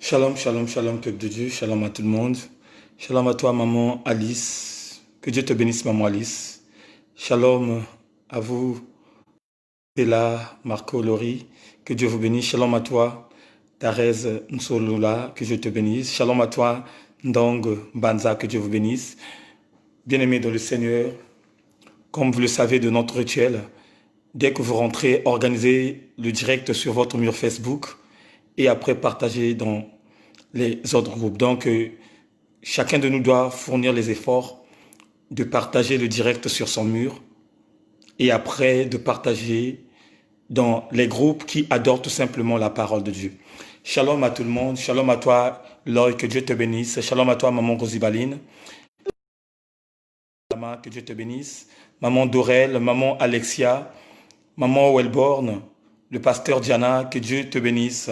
Shalom, shalom, shalom, peuple de Dieu, shalom à tout le monde. Shalom à toi, maman Alice. Que Dieu te bénisse, maman Alice. Shalom à vous, Bella, Marco, Lori. Que Dieu vous bénisse. Shalom à toi, Darez Nsolula. Que Dieu te bénisse. Shalom à toi, Ndong Banza. Que Dieu vous bénisse. Bien-aimés dans le Seigneur, comme vous le savez de notre rituel, dès que vous rentrez, organisez le direct sur votre mur Facebook et après partagez dans les autres groupes. Donc, chacun de nous doit fournir les efforts de partager le direct sur son mur et après de partager dans les groupes qui adorent tout simplement la parole de Dieu. Shalom à tout le monde. Shalom à toi, Loïc, que Dieu te bénisse. Shalom à toi, maman Rosibaline. Que Dieu te bénisse. Maman Dorel, maman Alexia, maman Welborn, le pasteur Diana, que Dieu te bénisse.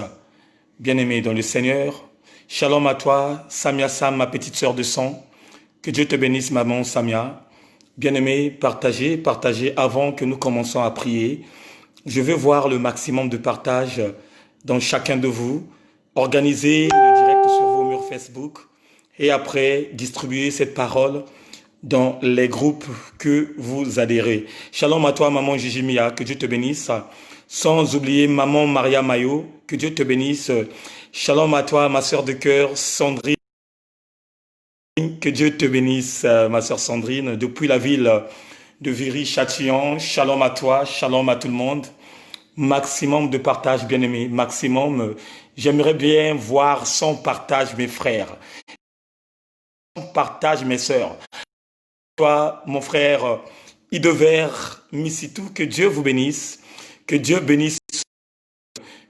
Bien-aimé dans le Seigneur. Shalom à toi, Samia Sam, ma petite sœur de sang. Que Dieu te bénisse, maman Samia. Bien-aimé, partagez avant que nous commençons à prier. Je veux voir le maximum de partage dans chacun de vous. Organisez le direct sur vos murs Facebook et après distribuez cette parole dans les groupes que vous adhérez. Shalom à toi, maman Gigi Mia, que Dieu te bénisse. Sans oublier maman Maria Mayo, que Dieu te bénisse. Shalom à toi, ma sœur de cœur, Sandrine. Que Dieu te bénisse, ma sœur Sandrine, depuis la ville de Viry-Châtillon. Shalom à toi, shalom à tout le monde. Maximum de partage, bien-aimé, maximum. J'aimerais bien voir son partage, mes frères. Son partage, mes sœurs. Toi, mon frère Idever Missitou, que Dieu vous bénisse. Que Dieu bénisse.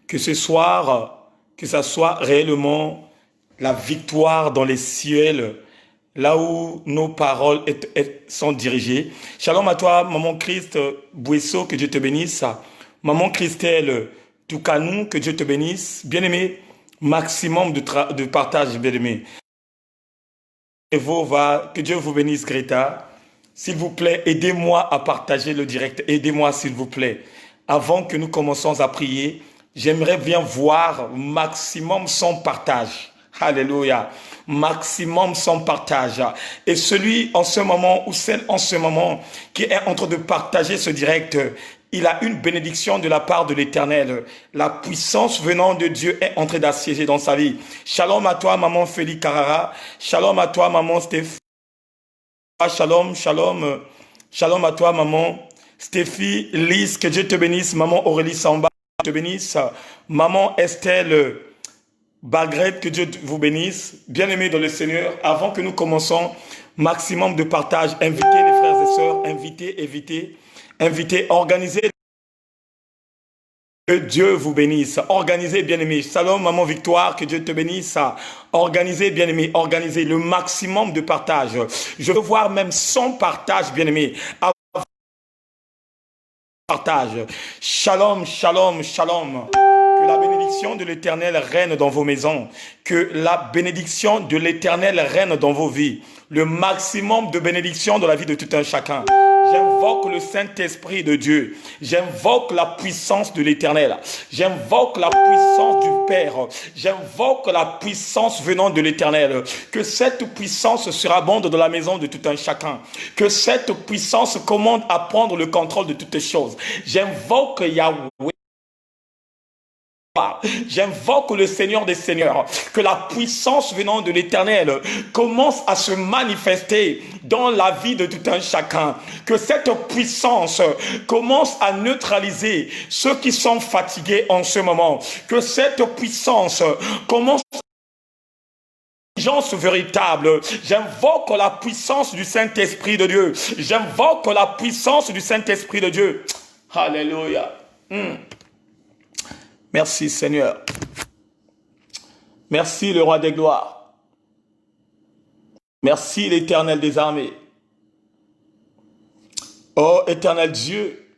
Que ce soir, que ça soit réellement la victoire dans les cieux, là où nos paroles sont dirigées. Shalom à toi, maman Christ Bouesso, que Dieu te bénisse. Maman Christelle Toukanou, que Dieu te bénisse. Bien-aimé, maximum de partage, bien-aimé. Que Dieu vous bénisse, Greta. S'il vous plaît, aidez-moi à partager le direct. Aidez-moi, s'il vous plaît. Avant que nous commençons à prier, j'aimerais bien voir maximum son partage. Alléluia. Maximum son partage. Et celui en ce moment ou celle en ce moment qui est en train de partager ce direct, il a une bénédiction de la part de l'Éternel. La puissance venant de Dieu est en train d'assiéger dans sa vie. Shalom à toi, maman Félix Carrara. Shalom à toi, maman Stéphie. Shalom, shalom. Shalom à toi, maman Stéphie Lise. Que Dieu te bénisse. Maman Aurélie Samba, que Dieu te bénisse. Maman Estelle Bagret, que Dieu vous bénisse. Bien-aimés dans le Seigneur, avant que nous commençons, maximum de partage. Invitez les frères et sœurs. Invitez, organisez. Que Dieu vous bénisse. Organisez, bien-aimés. Shalom, maman Victoire, que Dieu te bénisse. Organisez, bien-aimés. Organisez le maximum de partage. Je veux voir même son partage, bien-aimés. Partage. Shalom, shalom, shalom. Que la bénédiction de l'Éternel règne dans vos maisons. Que la bénédiction de l'Éternel règne dans vos vies. Le maximum de bénédiction dans la vie de tout un chacun. J'invoque le Saint-Esprit de Dieu. J'invoque la puissance de l'Éternel. J'invoque la puissance du Père. J'invoque la puissance venant de l'Éternel. Que cette puissance surabonde dans la maison de tout un chacun. Que cette puissance commande à prendre le contrôle de toutes choses. J'invoque Yahweh. J'invoque le Seigneur des Seigneurs, que la puissance venant de l'Éternel commence à se manifester dans la vie de tout un chacun, que cette puissance commence à neutraliser ceux qui sont fatigués en ce moment, que cette puissance commence véritable. J'invoque la puissance du Saint-Esprit de Dieu. J'invoque la puissance du Saint-Esprit de Dieu. Alléluia. Merci Seigneur. Merci le Roi des gloires. Merci l'Éternel des armées. Oh Éternel Dieu,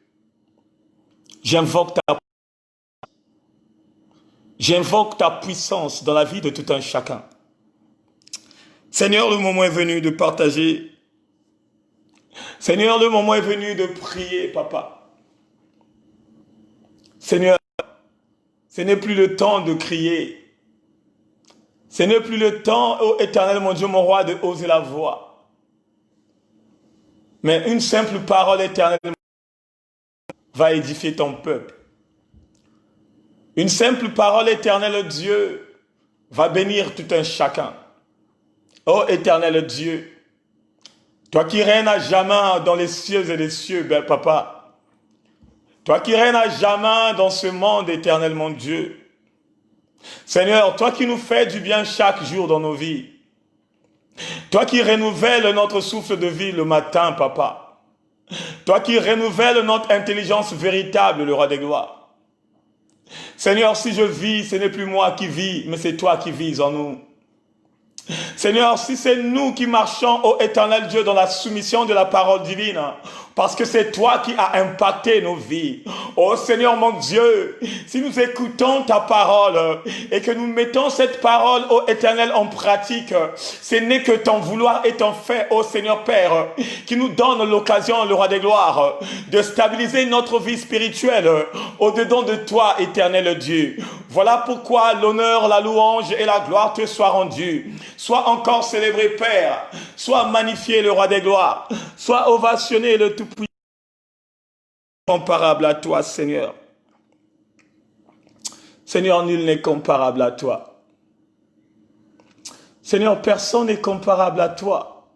j'invoque ta puissance dans la vie de tout un chacun. Seigneur, le moment est venu de partager. Seigneur, le moment est venu de prier, Papa. Seigneur, ce n'est plus le temps de crier. Ce n'est plus le temps, ô Éternel, mon Dieu, mon roi, de oser la voix. Mais une simple parole, Éternel, va édifier ton peuple. Une simple parole, Éternel Dieu, va bénir tout un chacun. Ô Éternel Dieu, toi qui règnes à jamais dans les cieux et les cieux, bel papa. Toi qui règnes à jamais dans ce monde, Éternel mon Dieu. Seigneur, toi qui nous fais du bien chaque jour dans nos vies. Toi qui renouvelles notre souffle de vie le matin, papa. Toi qui renouvelles notre intelligence véritable, le roi des gloires. Seigneur, si je vis, ce n'est plus moi qui vis, mais c'est toi qui vis en nous. Seigneur, si c'est nous qui marchons, ô éternel Dieu, dans la soumission de la parole divine, parce que c'est toi qui as impacté nos vies. Oh Seigneur mon Dieu, si nous écoutons ta parole et que nous mettons cette parole, ô Éternel, en pratique, ce n'est que ton vouloir et ton fait, ô Seigneur Père, qui nous donne l'occasion, le roi des gloires, de stabiliser notre vie spirituelle au-dedans de toi, Éternel Dieu. Voilà pourquoi l'honneur, la louange et la gloire te soient rendus. Sois encore célébré, Père. Sois magnifié, le roi des gloires. Sois ovationné, le Tout-Puissant. Comparable à toi, Seigneur. Seigneur, nul n'est comparable à toi. Seigneur, personne n'est comparable à toi.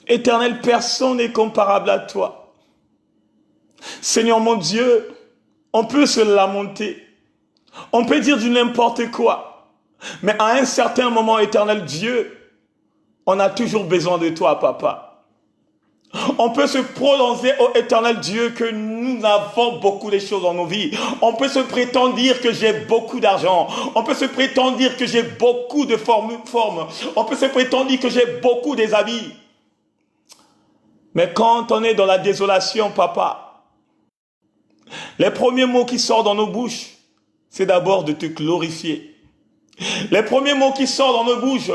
Éternel, personne n'est comparable à toi. Seigneur mon Dieu, on peut se lamenter. On peut dire du n'importe quoi. Mais à un certain moment, Éternel Dieu, on a toujours besoin de toi, Papa. On peut se prononcer au Éternel Dieu que nous avons beaucoup de choses dans nos vies. On peut se prétendre dire que j'ai beaucoup d'argent. On peut se prétendre dire que j'ai beaucoup de formes. On peut se prétendre dire que j'ai beaucoup des habits. Mais quand on est dans la désolation, Papa, les premiers mots qui sortent dans nos bouches, c'est d'abord de te glorifier. Les premiers mots qui sortent dans nos bouches,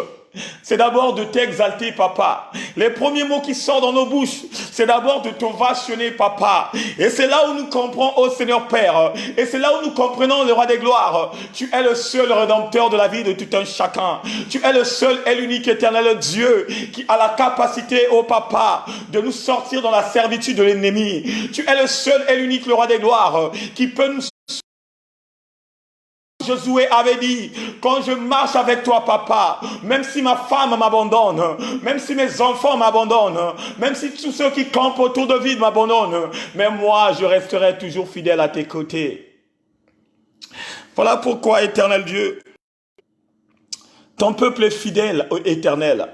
c'est d'abord de t'exalter, Papa. Les premiers mots qui sortent dans nos bouches, c'est d'abord de t'ovationner, Papa. Et c'est là où nous comprenons, oh Seigneur Père, et c'est là où nous comprenons le roi des gloires. Tu es le seul rédempteur de la vie de tout un chacun. Tu es le seul et l'unique éternel Dieu qui a la capacité, oh Papa, de nous sortir dans la servitude de l'ennemi. Tu es le seul et l'unique, le roi des gloires, qui peut nous... Josué avait dit, quand je marche avec toi, Papa, même si ma femme m'abandonne, même si mes enfants m'abandonnent, même si tous ceux qui campent autour de vie m'abandonnent, mais moi, je resterai toujours fidèle à tes côtés. Voilà pourquoi, éternel Dieu, ton peuple est fidèle, ô éternel.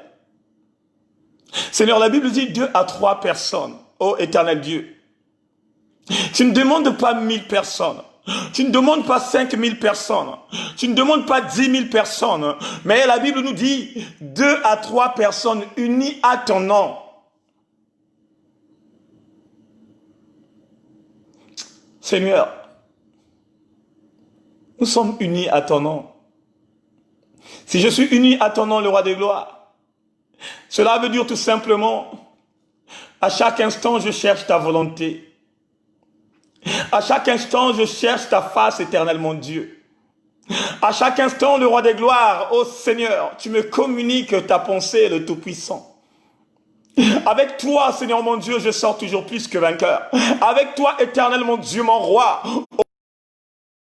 Seigneur, la Bible dit 2 à 3 personnes, ô éternel Dieu. Tu ne demandes pas 1000 personnes. Tu ne demandes pas 5000 personnes. Tu ne demandes pas 10 000 personnes. Mais la Bible nous dit 2 à 3 personnes unies à ton nom. Seigneur, nous sommes unis à ton nom. Si je suis uni à ton nom, le roi des gloires, cela veut dire tout simplement, à chaque instant, je cherche ta volonté. À chaque instant, je cherche ta face, éternel mon Dieu. À chaque instant, le roi des gloires, ô Seigneur, tu me communiques ta pensée, le Tout-Puissant. Avec toi, Seigneur mon Dieu, je sors toujours plus que vainqueur. Avec toi, éternel mon Dieu, mon roi,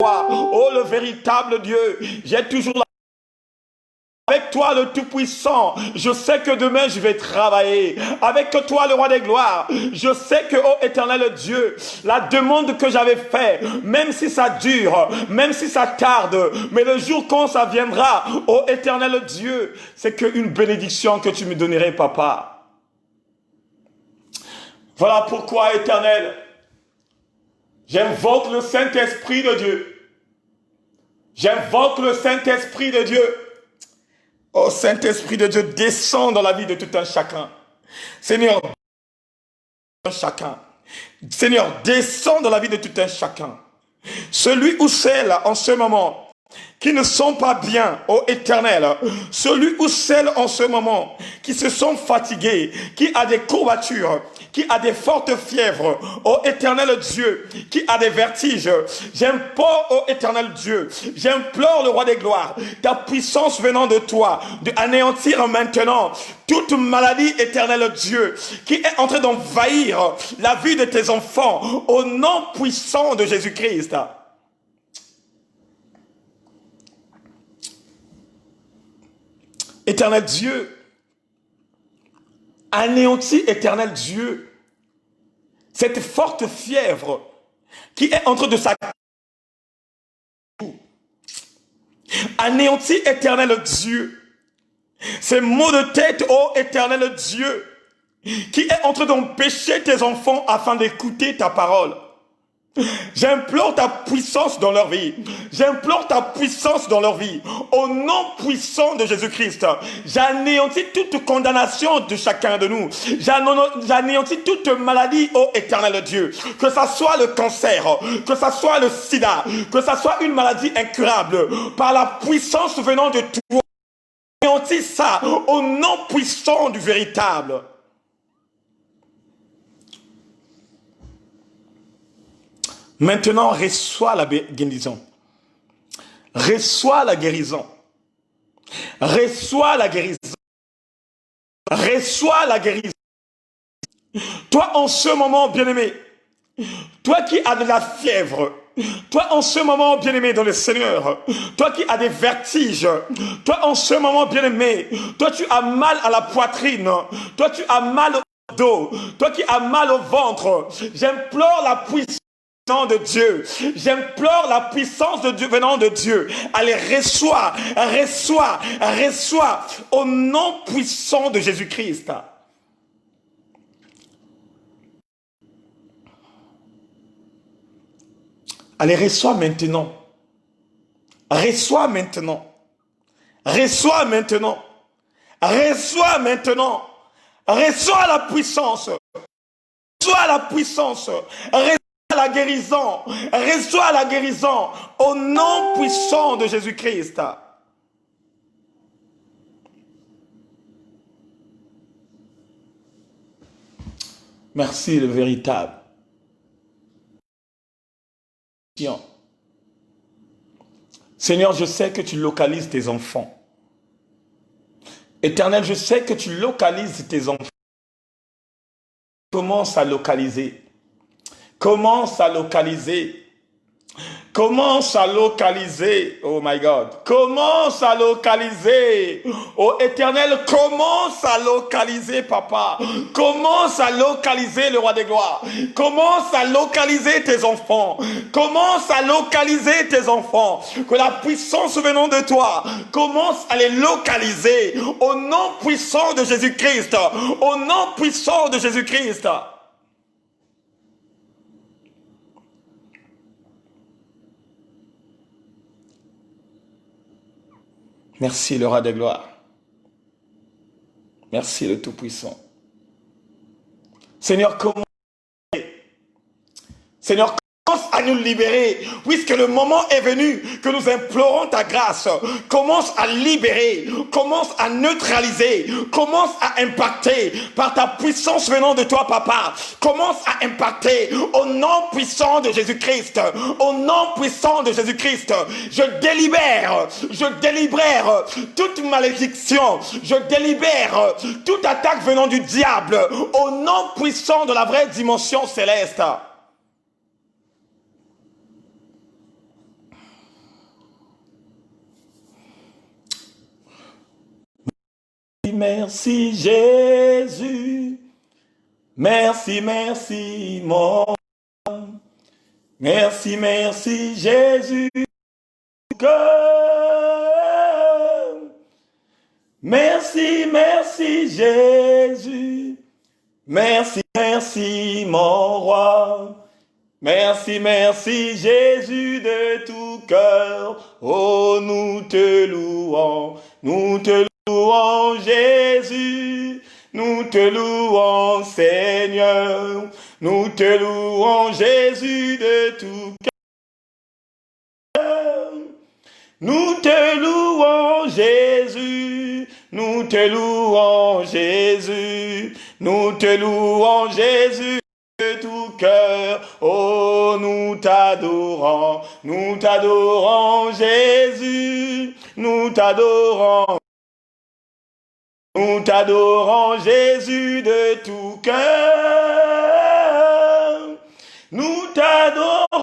ô le véritable Dieu, j'ai toujours la... Avec toi, le Tout-Puissant, je sais que demain, je vais travailler. Avec toi, le roi des gloires, je sais que, oh éternel Dieu, la demande que j'avais faite, même si ça dure, même si ça tarde, mais le jour quand ça viendra, oh éternel Dieu, c'est qu'une bénédiction que tu me donnerais, Papa. Voilà pourquoi, éternel, j'invoque le Saint-Esprit de Dieu. J'invoque le Saint-Esprit de Dieu. Oh Saint-Esprit de Dieu, descends dans la vie de tout un chacun. Seigneur, chacun. Seigneur, descends dans la vie de tout un chacun. Celui ou celle en ce moment qui ne sont pas bien, ô Éternel, celui ou celle en ce moment qui se sont fatigués, qui a des courbatures, qui a des fortes fièvres, ô Éternel Dieu, qui a des vertiges, j'implore, ô Éternel Dieu, j'implore le roi des gloires, ta puissance venant de toi, de anéantir maintenant toute maladie, Éternel Dieu, qui est en train d'envahir la vie de tes enfants, au nom puissant de Jésus-Christ. Éternel Dieu, anéantis, Éternel Dieu, cette forte fièvre qui est en train de s'activer. Anéantis, Éternel Dieu, ces maux de tête, ô Éternel Dieu, qui est en train d'empêcher tes enfants afin d'écouter ta parole. J'implore ta puissance dans leur vie. J'implore ta puissance dans leur vie. Au nom puissant de Jésus-Christ, j'anéantis toute condamnation de chacun de nous. J'anéantis toute maladie, ô Éternel Dieu. Que ça soit le cancer, que ça soit le sida, que ça soit une maladie incurable. Par la puissance venant de toi, j'anéantis ça au nom puissant du véritable. Maintenant, reçois la guérison. Reçois la guérison. Reçois la guérison. Reçois la guérison. Toi, en ce moment, bien-aimé, toi qui as de la fièvre, toi en ce moment, bien-aimé dans le Seigneur, toi qui as des vertiges, toi en ce moment, bien-aimé, toi tu as mal à la poitrine, toi tu as mal au dos, toi qui as mal au ventre, j'implore la puissance de Dieu. J'implore la puissance de Dieu venant de Dieu. Allez, reçois, reçois, reçois au nom puissant de Jésus-Christ. Allez, reçois maintenant. Reçois maintenant. Reçois maintenant. Reçois maintenant. Reçois la puissance. Reçois la puissance. La guérison, reçois la guérison au nom puissant de Jésus-Christ. Merci le véritable. Seigneur, je sais que tu localises tes enfants. Éternel, je sais que tu localises tes enfants. Commence à localiser. Commence à localiser. Commence à localiser. Oh my God. Commence à localiser. Oh Éternel, commence à localiser, Papa. Commence à localiser le roi des gloires. Commence à localiser tes enfants. Commence à localiser tes enfants. Que la puissance venant de toi commence à les localiser. Au nom puissant de Jésus-Christ. Au nom puissant de Jésus-Christ. Merci le roi de gloire. Merci le Tout-Puissant. Seigneur, Seigneur, commence à nous libérer, puisque le moment est venu que nous implorons ta grâce. Commence à libérer, commence à neutraliser, commence à impacter par ta puissance venant de toi, Papa. Commence à impacter au nom puissant de Jésus-Christ. Au nom puissant de Jésus-Christ, je délibère toute malédiction, je délibère toute attaque venant du diable au nom puissant de la vraie dimension céleste. Merci Jésus, merci, merci mon roi. Merci, merci Jésus. Merci, merci Jésus. Merci, merci mon roi. Merci, merci Jésus de tout cœur. Oh, nous te louons Jésus. Nous te louons Seigneur. Nous te louons Jésus de tout cœur. Nous te louons, Jésus. Nous te louons, Jésus. Nous te louons, Jésus. De tout cœur, oh, nous t'adorons, Jésus, nous t'adorons, Jésus, de tout cœur, nous t'adorons,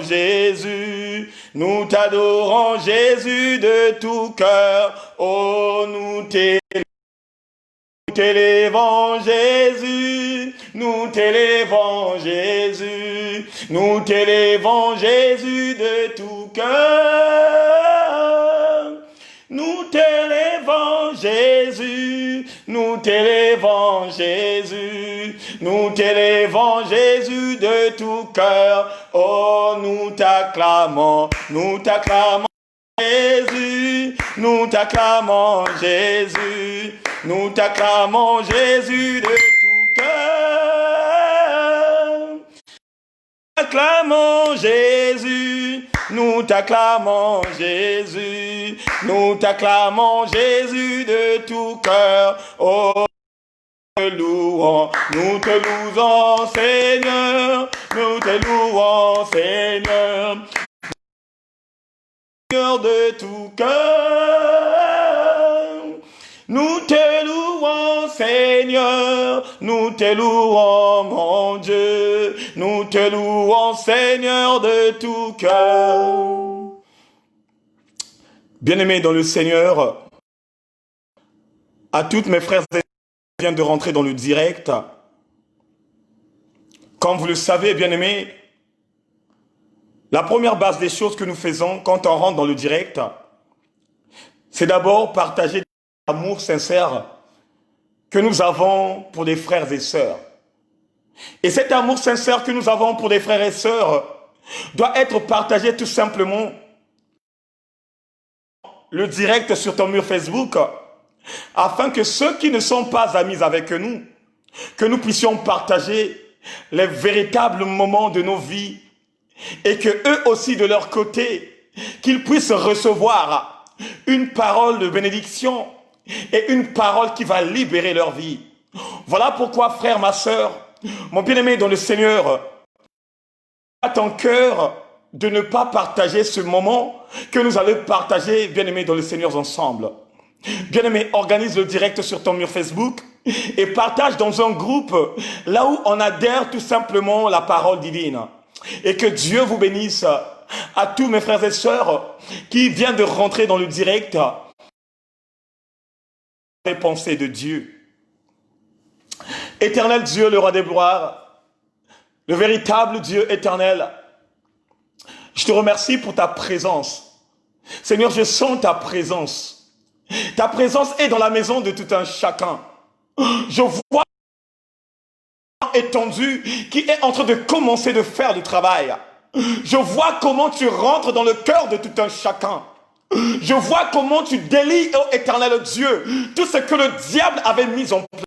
Jésus, nous t'adorons, Jésus, de tout cœur, oh, nous t'élèvons, Jésus, nous t'élèvons, Jésus, nous t'élèvons, Jésus, de tout cœur. Nous t'élèvons, Jésus, nous t'élèvons, Jésus, nous t'élèvons, Jésus, de tout cœur. Oh, nous t'acclamons, Jésus, nous t'acclamons, Jésus. Nous t'acclamons, Jésus, de tout cœur. T'acclamons, Jésus. Nous t'acclamons, Jésus. Nous t'acclamons, Jésus, de tout cœur. Oh, nous te louons, Seigneur. Nous te louons, Seigneur. Seigneur, de tout cœur. Nous te louons, Seigneur, nous te louons, mon Dieu, nous te louons, Seigneur, de tout cœur. Bien-aimés dans le Seigneur, à toutes mes frères et sœurs qui viennent de rentrer dans le direct, comme vous le savez, bien-aimés, la première base des choses que nous faisons quand on rentre dans le direct, c'est d'abord partager l'amour sincère que nous avons pour des frères et sœurs. Et cet amour sincère que nous avons pour des frères et sœurs doit être partagé tout simplement le direct sur ton mur Facebook, afin que ceux qui ne sont pas amis avec nous, que nous puissions partager les véritables moments de nos vies et que eux aussi de leur côté, qu'ils puissent recevoir une parole de bénédiction et une parole qui va libérer leur vie. Voilà pourquoi, frère, ma sœur, mon bien-aimé dans le Seigneur, à ton cœur de ne pas partager ce moment que nous allons partager, bien-aimé dans le Seigneur, ensemble. Bien-aimé, organise le direct sur ton mur Facebook et partage dans un groupe là où on adhère tout simplement la parole divine. Et que Dieu vous bénisse à tous mes frères et sœurs qui viennent de rentrer dans le direct. Les pensées de Dieu. Éternel Dieu, le roi des gloires, le véritable Dieu éternel, je te remercie pour ta présence. Seigneur, je sens ta présence. Ta présence est dans la maison de tout un chacun. Je vois étendu qui est en train de commencer de faire le travail. Je vois comment tu rentres dans le cœur de tout un chacun. Je vois comment tu délies, ô éternel Dieu, tout ce que le diable avait mis en place.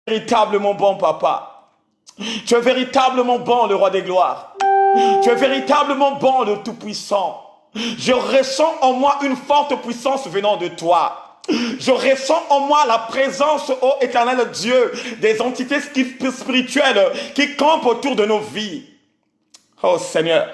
Véritablement bon, papa. Tu es véritablement bon, le roi des gloires. Tu es véritablement bon, le tout-puissant. Je ressens en moi une forte puissance venant de toi. Je ressens en moi la présence, ô éternel Dieu, des entités spirituelles qui campent autour de nos vies. Oh Seigneur,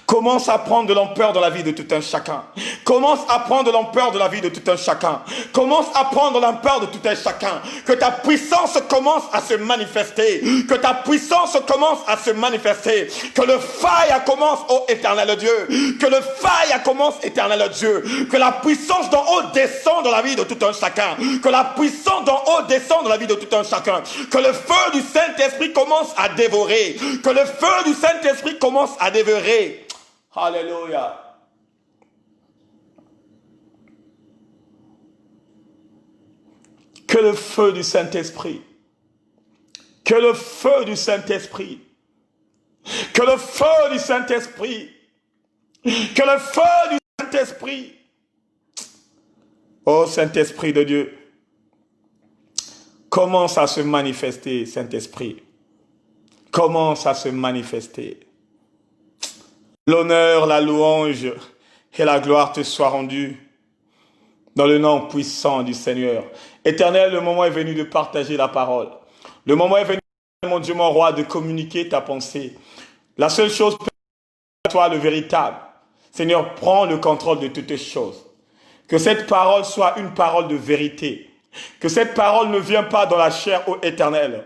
commence à prendre de l'ampleur dans la vie de tout un chacun. Commence à prendre de l'ampleur de la vie de tout un chacun. Commence à prendre de l'ampleur de tout un chacun. Que ta puissance commence à se manifester. Que ta puissance commence à se manifester. Que le feu commence, ô éternel Dieu. Que le feu commence, éternel Dieu. Que la puissance d'en haut descend dans la vie de tout un chacun. Que la puissance d'en haut descend dans la vie de tout un chacun. Que le feu du Saint-Esprit commence à dévorer. Que le feu du Saint-Esprit commence à dévorer. Alléluia. Que le feu du Saint-Esprit, que le feu du Saint-Esprit, que le feu du Saint-Esprit, que le feu du Saint-Esprit, ô Saint-Esprit de Dieu, commence à se manifester, Saint-Esprit. commence à se manifester. L'honneur, la louange et la gloire te soient rendues dans le nom puissant du Seigneur. Éternel, le moment est venu de partager la parole. Le moment est venu, mon Dieu, mon roi, de communiquer ta pensée. La seule chose, toi, le véritable. Seigneur, prends le contrôle de toutes choses. Que cette parole soit une parole de vérité. Que cette parole ne vienne pas dans la chair, ô Éternel,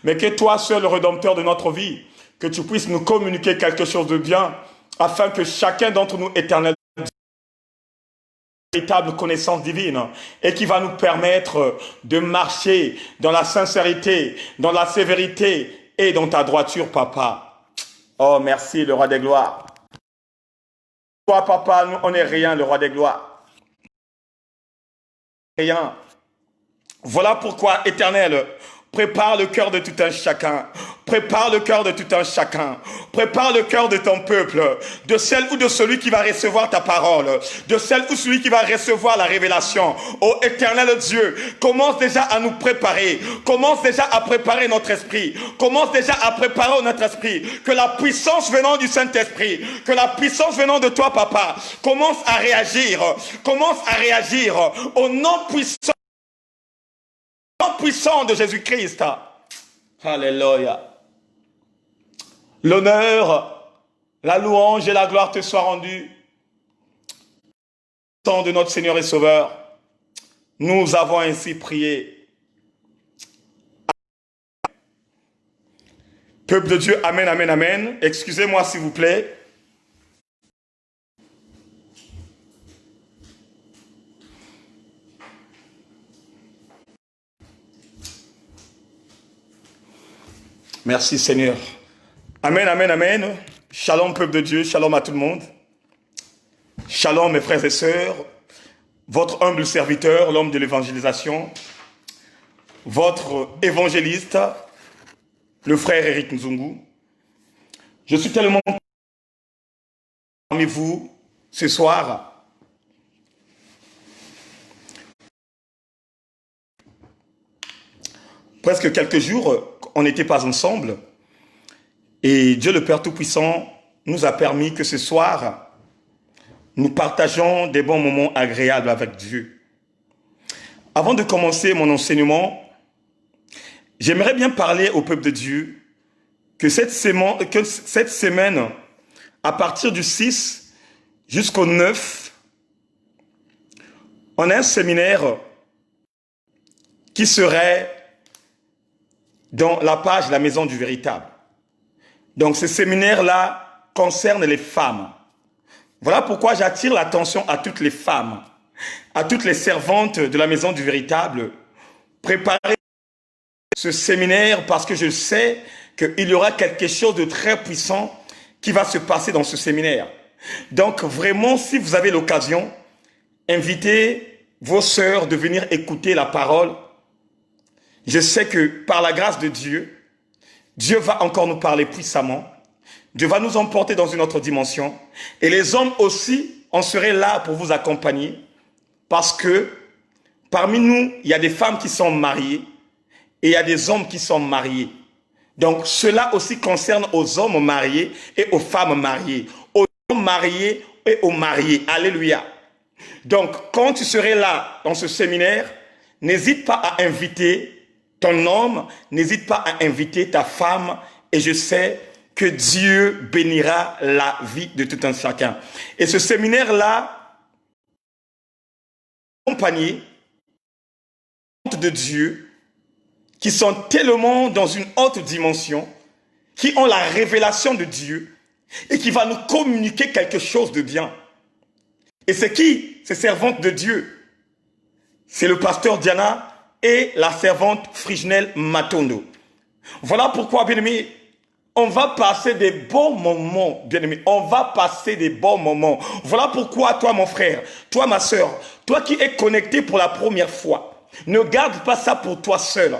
mais que toi, seul le Rédempteur de notre vie, que tu puisses nous communiquer quelque chose de bien, afin que chacun d'entre nous, Éternel, ait une véritable connaissance divine et qui va nous permettre de marcher dans la sincérité, dans la sévérité et dans ta droiture, Papa. Oh, merci, le Roi des gloires. Toi, Papa, nous, on n'est rien, le Roi des gloires. Rien. Voilà pourquoi, Éternel, prépare le cœur de tout un chacun. Prépare le cœur de tout un chacun. Prépare le cœur de ton peuple, de celle ou de celui qui va recevoir ta parole, de celle ou celui qui va recevoir la révélation. Ô Éternel Dieu, commence déjà à nous préparer. Commence déjà à préparer notre esprit. Commence déjà à préparer notre esprit. Que la puissance venant du Saint-Esprit, que la puissance venant de toi, Papa, commence à réagir. Commence à réagir au nom puissant de Jésus-Christ. Alléluia. L'honneur, la louange et la gloire te soient rendues. Au nom de notre Seigneur et Sauveur, nous avons ainsi prié. Peuple de Dieu, amen, amen, amen. Excusez-moi s'il vous plaît. Merci Seigneur. Amen, amen, amen. Shalom peuple de Dieu, shalom à tout le monde. Shalom mes frères et sœurs. Votre humble serviteur, l'homme de l'évangélisation. Votre évangéliste, le frère Eric Nzungu. Je suis tellement parmi vous ce soir. Presque quelques jours, on n'était pas ensemble. Et Dieu le Père Tout-Puissant nous a permis que ce soir, nous partageons des bons moments agréables avec Dieu. Avant de commencer mon enseignement, j'aimerais bien parler au peuple de Dieu que cette semaine, à partir du 6 jusqu'au 9, on a un séminaire qui serait dans la page La Maison du Véritable. Donc ce séminaire-là concerne les femmes. Voilà pourquoi j'attire l'attention à toutes les femmes, à toutes les servantes de la Maison du Véritable. Préparez ce séminaire parce que je sais qu'il y aura quelque chose de très puissant qui va se passer dans ce séminaire. Donc vraiment, si vous avez l'occasion, invitez vos sœurs de venir écouter la parole. Je sais que par la grâce de Dieu, Dieu va encore nous parler puissamment. Dieu va nous emporter dans une autre dimension. Et les hommes aussi, on serait là pour vous accompagner. Parce que parmi nous, il y a des femmes qui sont mariées et il y a des hommes qui sont mariés. Donc cela aussi concerne aux hommes mariés et aux femmes mariées. Aux hommes mariés et aux mariés. Alléluia. Donc quand tu serais là dans ce séminaire, n'hésite pas à inviter ton homme, n'hésite pas à inviter ta femme et je sais que Dieu bénira la vie de tout un chacun. Et ce séminaire-là, accompagné de Dieu, qui sont tellement dans une haute dimension, qui ont la révélation de Dieu et qui va nous communiquer quelque chose de bien. Et c'est qui, ces servantes de Dieu? C'est le pasteur Diana et la servante Frigenel Matondo. Voilà pourquoi, bien-aimés, on va passer des bons moments, bien-aimés. On va passer des bons moments. Voilà pourquoi, toi, mon frère, toi, ma soeur, toi qui es connecté pour la première fois, ne garde pas ça pour toi seul.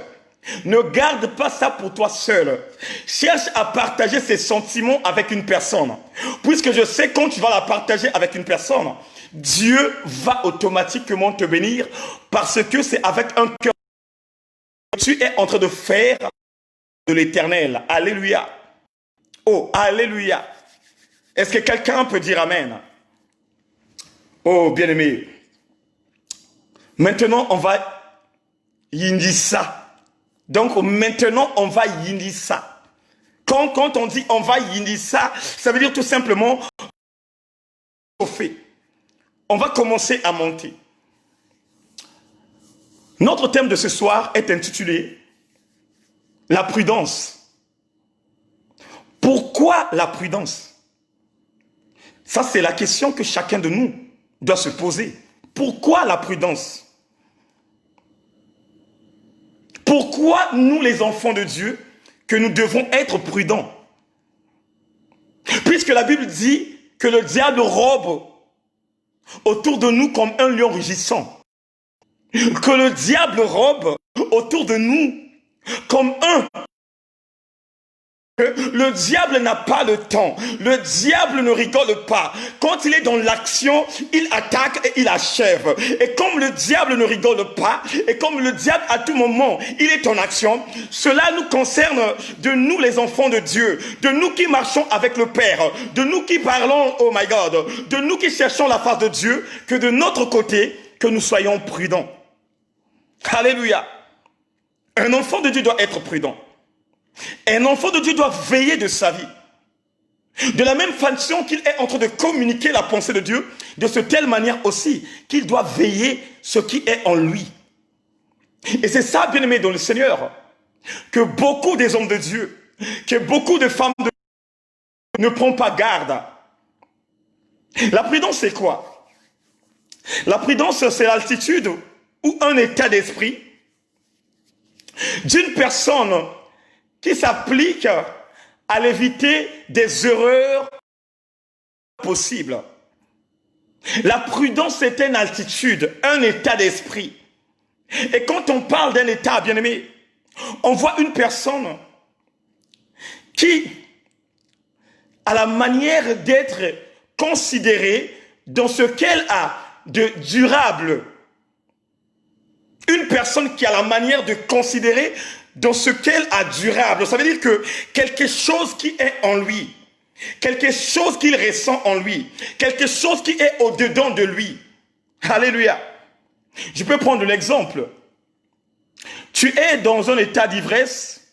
Ne garde pas ça pour toi seul. Cherche à partager ces sentiments avec une personne. Puisque je sais quand tu vas la partager avec une personne, Dieu va automatiquement te bénir parce que c'est avec un cœur que tu es en train de faire de l'Éternel. Alléluia. Oh, alléluia. Est-ce que quelqu'un peut dire amen? Oh, bien-aimé. Maintenant, on va yindi ça. Donc, maintenant, on va yindi ça. Quand on dit on va yindi ça, ça veut dire tout simplement on va commencer à monter. Notre thème de ce soir est intitulé la prudence. Pourquoi la prudence? Ça, c'est la question que chacun de nous doit se poser. Pourquoi la prudence? Pourquoi nous, les enfants de Dieu, que nous devons être prudents? Puisque la Bible dit que le diable rôde autour de nous comme un lion rugissant. Que le diable rôde autour de nous comme un... Le diable n'a pas le temps. Le diable ne rigole pas. Quand il est dans l'action, il attaque et il achève. Et comme le diable ne rigole pas, et comme le diable à tout moment, il est en action, cela nous concerne de nous les enfants de Dieu, de nous qui marchons avec le Père, de nous qui parlons, oh my God, de nous qui cherchons la face de Dieu, que de notre côté, que nous soyons prudents. Alléluia. Un enfant de Dieu doit être prudent. Un enfant de Dieu doit veiller de sa vie. De la même façon qu'il est en train de communiquer la pensée de Dieu, de cette telle manière aussi qu'il doit veiller ce qui est en lui. Et c'est ça, bien-aimé dans le Seigneur, que beaucoup des hommes de Dieu, que beaucoup de femmes de Dieu ne prennent pas garde. La prudence, c'est quoi? La prudence, c'est l'altitude ou un état d'esprit d'une personne qui s'applique à l'éviter des erreurs possibles. La prudence est une altitude, un état d'esprit. Et quand on parle d'un état, bien-aimé, on voit une personne qui a la manière d'être considérée dans ce qu'elle a de durable. Une personne qui a la manière de considérer dans ce qu'elle a durable. Ça veut dire que quelque chose qui est en lui, quelque chose qu'il ressent en lui, quelque chose qui est au-dedans de lui. Alléluia. Je peux prendre l'exemple. Tu es dans un état d'ivresse.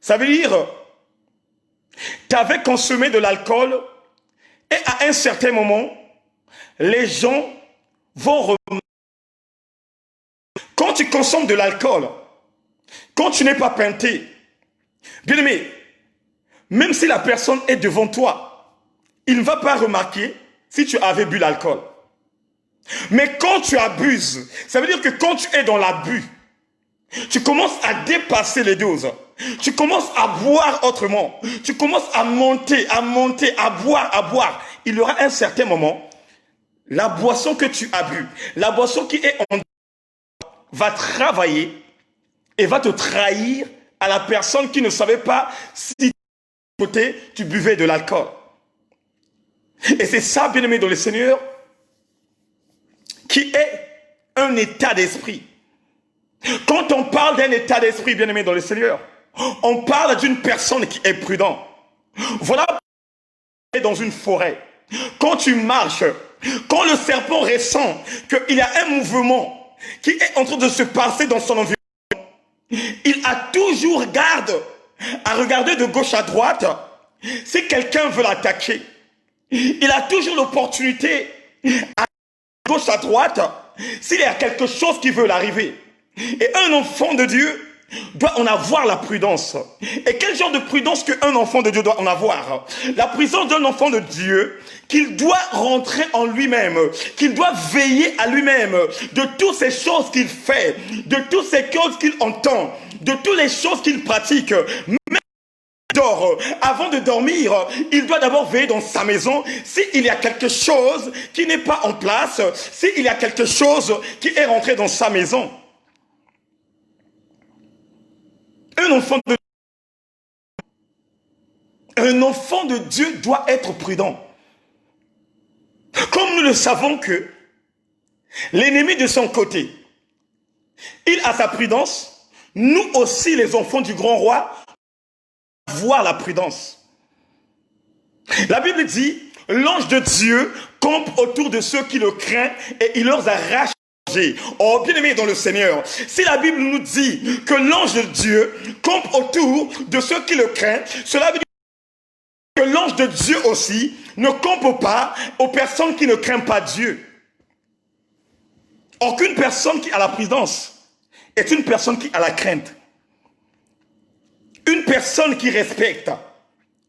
Ça veut dire, tu avais consommé de l'alcool et à un certain moment, les gens vont remarquer. Quand tu consommes de l'alcool, quand tu n'es pas peinté, bien aimé, même si la personne est devant toi, il ne va pas remarquer si tu avais bu l'alcool. Mais quand tu abuses, ça veut dire que quand tu es dans l'abus, tu commences à dépasser les doses. Tu commences à boire autrement. Tu commences à monter, à boire. Il y aura un certain moment, la boisson que tu as bu, la boisson qui est en va travailler et va te trahir à la personne qui ne savait pas si côté tu buvais de l'alcool. Et c'est ça, bien-aimé dans le Seigneur, qui est un état d'esprit. Quand on parle d'un état d'esprit, bien-aimé dans le Seigneur, on parle d'une personne qui est prudente. Voilà, dans une forêt, quand tu marches, quand le serpent ressent qu'il y a un mouvement qui est en train de se passer dans son environnement, il a toujours garde à regarder de gauche à droite si quelqu'un veut l'attaquer. Il a toujours l'opportunité à gauche à droite s'il y a quelque chose qui veut l'arriver. Et un enfant de Dieu doit en avoir la prudence. Et quel genre de prudence qu'un enfant de Dieu doit en avoir? La prudence d'un enfant de Dieu, qu'il doit rentrer en lui-même, qu'il doit veiller à lui-même de toutes ces choses qu'il fait, de toutes ces choses qu'il entend, de toutes les choses qu'il pratique. Même s'il dort, avant de dormir, il doit d'abord veiller dans sa maison s'il y a quelque chose qui n'est pas en place, s'il y a quelque chose qui est rentré dans sa maison. Un enfant de Dieu doit être prudent. Comme nous le savons que l'ennemi de son côté, il a sa prudence, nous aussi les enfants du grand roi, avoir la prudence. La Bible dit, l'ange de Dieu campe autour de ceux qui le craignent et il leur arrache. Oh, bien-aimés dans le Seigneur, si la Bible nous dit que l'ange de Dieu campe autour de ceux qui le craignent, cela veut dire que l'ange de Dieu aussi ne campe pas aux personnes qui ne craignent pas Dieu. Aucune personne qui a la prudence est une personne qui a la crainte. Une personne qui respecte.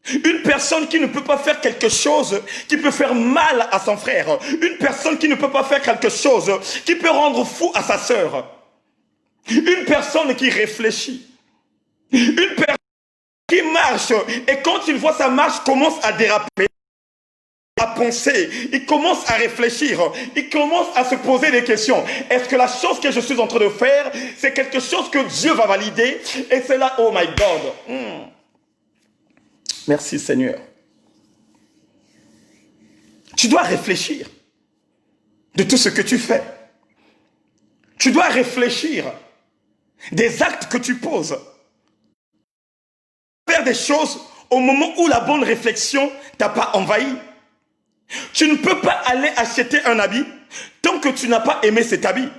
Une personne qui ne peut pas faire quelque chose qui peut faire mal à son frère. Une personne qui ne peut pas faire quelque chose qui peut rendre fou à sa sœur. Une personne qui réfléchit. Une personne qui marche et quand il voit sa marche commence à déraper, à penser, il commence à réfléchir, il commence à se poser des questions. Est-ce que la chose que je suis en train de faire, c'est quelque chose que Dieu va valider? Et c'est là, oh my God. Merci Seigneur. Tu dois réfléchir de tout ce que tu fais. Tu dois réfléchir des actes que tu poses. Faire des choses au moment où la bonne réflexion t'a pas envahi. Tu ne peux pas aller acheter un habit tant que tu n'as pas aimé cet habit.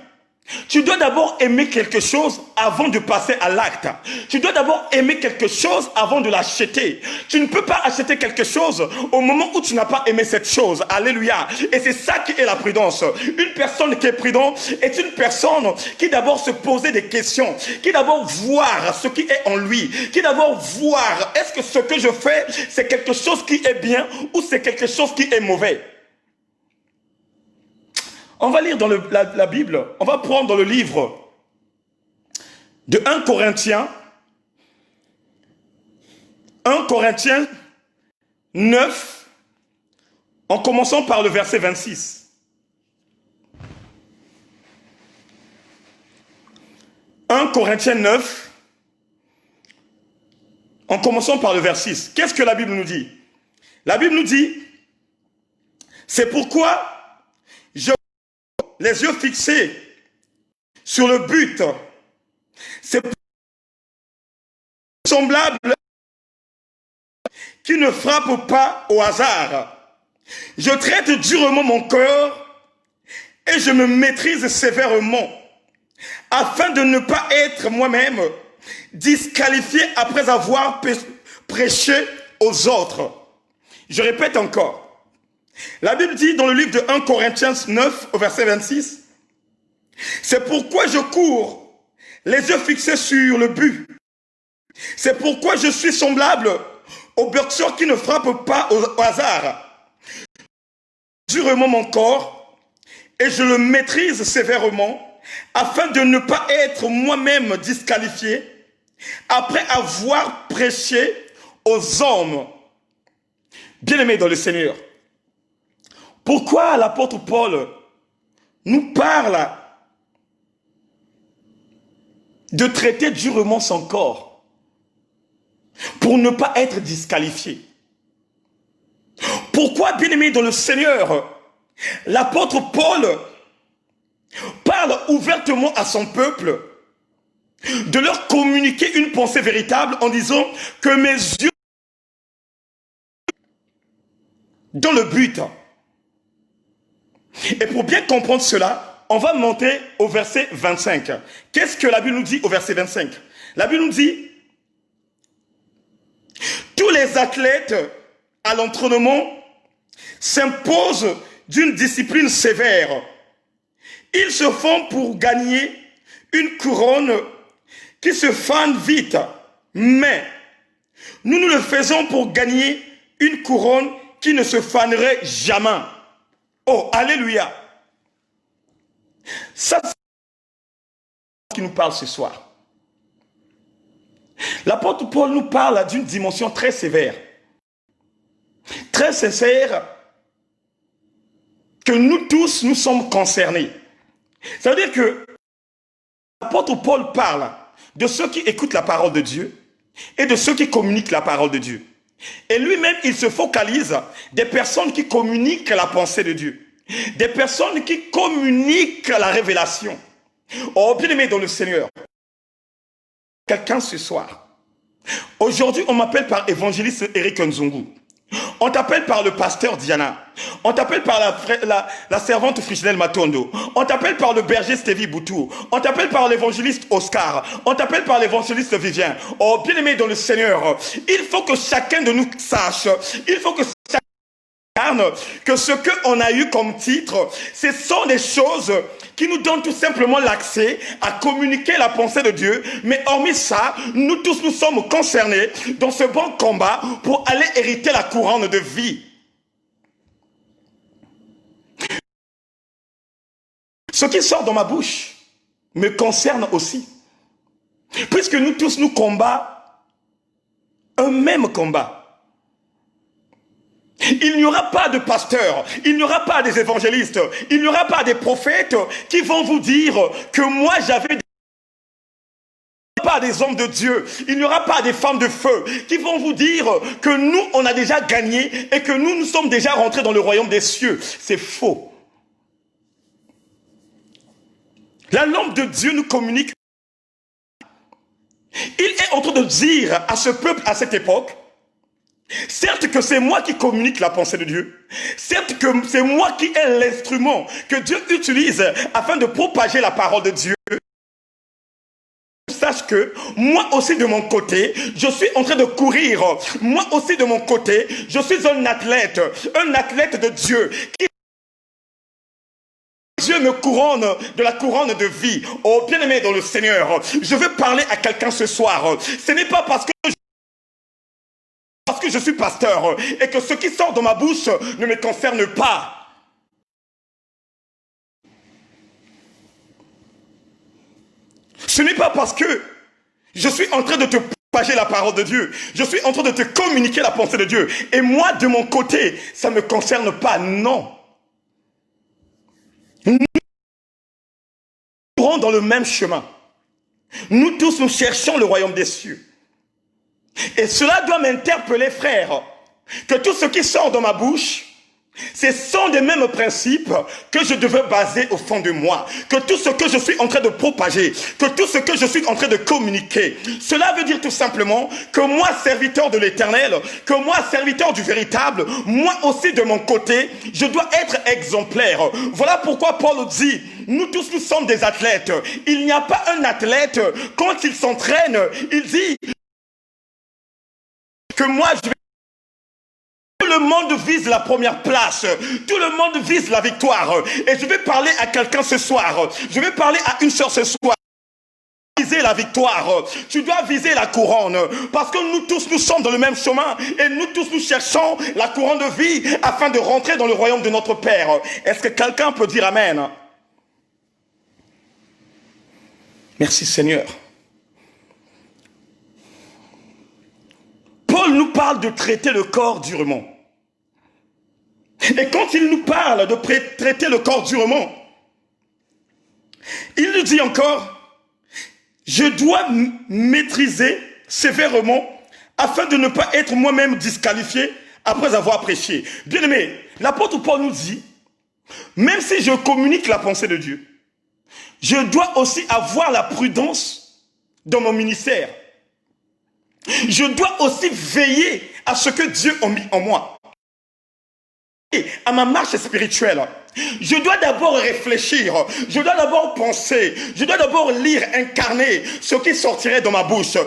Tu dois d'abord aimer quelque chose avant de passer à l'acte. Tu dois d'abord aimer quelque chose avant de l'acheter. Tu ne peux pas acheter quelque chose au moment où tu n'as pas aimé cette chose. Alléluia. Et c'est ça qui est la prudence. Une personne qui est prudente est une personne qui d'abord se pose des questions, qui d'abord voit ce qui est en lui, qui d'abord voit est-ce que ce que je fais c'est quelque chose qui est bien ou c'est quelque chose qui est mauvais. On va lire dans la Bible, on va prendre dans le livre de 1 Corinthiens 9, en commençant par le verset 26. 1 Corinthiens 9, en commençant par le verset 6. Qu'est-ce que la Bible nous dit? La Bible nous dit, c'est pourquoi je les yeux fixés sur le but. C'est semblable qui ne frappe pas au hasard. Je traite durement mon cœur et je me maîtrise sévèrement afin de ne pas être moi-même disqualifié après avoir prêché aux autres. Je répète encore. La Bible dit dans le livre de 1 Corinthiens 9 au verset 26, c'est pourquoi je cours, les yeux fixés sur le but. C'est pourquoi je suis semblable au boxeur qui ne frappe pas au hasard. Durement mon corps et je le maîtrise sévèrement afin de ne pas être moi-même disqualifié après avoir prêché aux hommes. Bien-aimés dans le Seigneur, pourquoi l'apôtre Paul nous parle de traiter durement son corps pour ne pas être disqualifié? Pourquoi, bien-aimé dans le Seigneur, l'apôtre Paul parle ouvertement à son peuple de leur communiquer une pensée véritable en disant que mes yeux dans le but. Et pour bien comprendre cela, on va monter au verset 25. Qu'est-ce que la Bible nous dit au verset 25? La Bible nous dit, tous les athlètes à l'entraînement s'imposent d'une discipline sévère. Ils se font pour gagner une couronne qui se fane vite. Mais nous le faisons pour gagner une couronne qui ne se fanerait jamais. Oh, alléluia. Ça, c'est ce qui nous parle ce soir. L'apôtre Paul nous parle d'une dimension très sévère, très sincère, que nous tous, nous sommes concernés. Ça veut dire que l'apôtre Paul parle de ceux qui écoutent la parole de Dieu et de ceux qui communiquent la parole de Dieu. Et lui-même, il se focalise des personnes qui communiquent la pensée de Dieu. Des personnes qui communiquent la révélation. Oh, bien-aimé dans le Seigneur, quelqu'un ce soir, Aujourd'hui, on m'appelle par évangéliste Eric Nzungu. On t'appelle par le pasteur Diana. On t'appelle par la servante Frichinelle Matondo. On t'appelle par le berger Stevie Boutou. On t'appelle par l'évangéliste Oscar. On t'appelle par l'évangéliste Vivien. Oh, bien-aimé dans le Seigneur, il faut que chacun de nous sache, il faut que que ce qu'on a eu comme titre, ce sont des choses qui nous donnent tout simplement l'accès à communiquer la pensée de Dieu. Mais hormis ça, nous tous nous sommes concernés dans ce bon combat pour aller hériter la couronne de vie. Ce qui sort de ma bouche me concerne aussi. Puisque nous tous nous combattons un même combat. Il n'y aura pas de pasteurs, il n'y aura pas des évangélistes, il n'y aura pas des prophètes qui vont vous dire que moi j'avais pas des hommes de Dieu, il n'y aura pas des femmes de feu qui vont vous dire que nous on a déjà gagné et que nous sommes déjà rentrés dans le royaume des cieux. C'est faux. La langue de Dieu nous communique. Il est en train de dire à ce peuple à cette époque, certes que c'est moi qui communique la pensée de Dieu, certes que c'est moi qui ai l'instrument que Dieu utilise afin de propager la parole de Dieu. Sache que moi aussi de mon côté, je suis en train de courir. Moi aussi de mon côté, je suis un athlète de Dieu qui Dieu me couronne de la couronne de vie. Oh bien-aimé dans le Seigneur, je veux parler à quelqu'un ce soir. Ce n'est pas parce que je suis pasteur et que ce qui sort de ma bouche ne me concerne pas. Ce n'est pas parce que je suis en train de te propager la parole de Dieu, je suis en train de te communiquer la pensée de Dieu et moi de mon côté ça ne me concerne pas. Non, nous courons dans le même chemin. Nous tous nous cherchons le royaume des cieux. Et cela doit m'interpeller, frère, que tout ce qui sort de ma bouche, ce sont des mêmes principes que je devais baser au fond de moi. Que tout ce que je suis en train de propager, que tout ce que je suis en train de communiquer, cela veut dire tout simplement que moi, serviteur de l'Éternel, que moi, serviteur du véritable, moi aussi de mon côté, je dois être exemplaire. Voilà pourquoi Paul dit, nous tous nous sommes des athlètes. Il n'y a pas un athlète, quand il s'entraîne, il dit que moi je vais... Tout le monde vise la première place, tout le monde vise la victoire, et je vais parler à quelqu'un ce soir, je vais parler à une sœur ce soir. Viser la victoire, tu dois viser la couronne, parce que nous tous nous sommes dans le même chemin, et nous tous nous cherchons la couronne de vie, afin de rentrer dans le royaume de notre Père. Est-ce que quelqu'un peut dire Amen? Merci Seigneur. Paul nous parle de traiter le corps durement. Et quand il nous parle de traiter le corps durement, il nous dit encore, je dois maîtriser sévèrement afin de ne pas être moi-même disqualifié après avoir prêché. Bien-aimé, l'apôtre Paul nous dit, même si je communique la pensée de Dieu, je dois aussi avoir la prudence dans mon ministère. Je dois aussi veiller à ce que Dieu a mis en moi. Et à ma marche spirituelle, je dois d'abord réfléchir, je dois d'abord penser, je dois d'abord lire, incarner ce qui sortirait de ma bouche.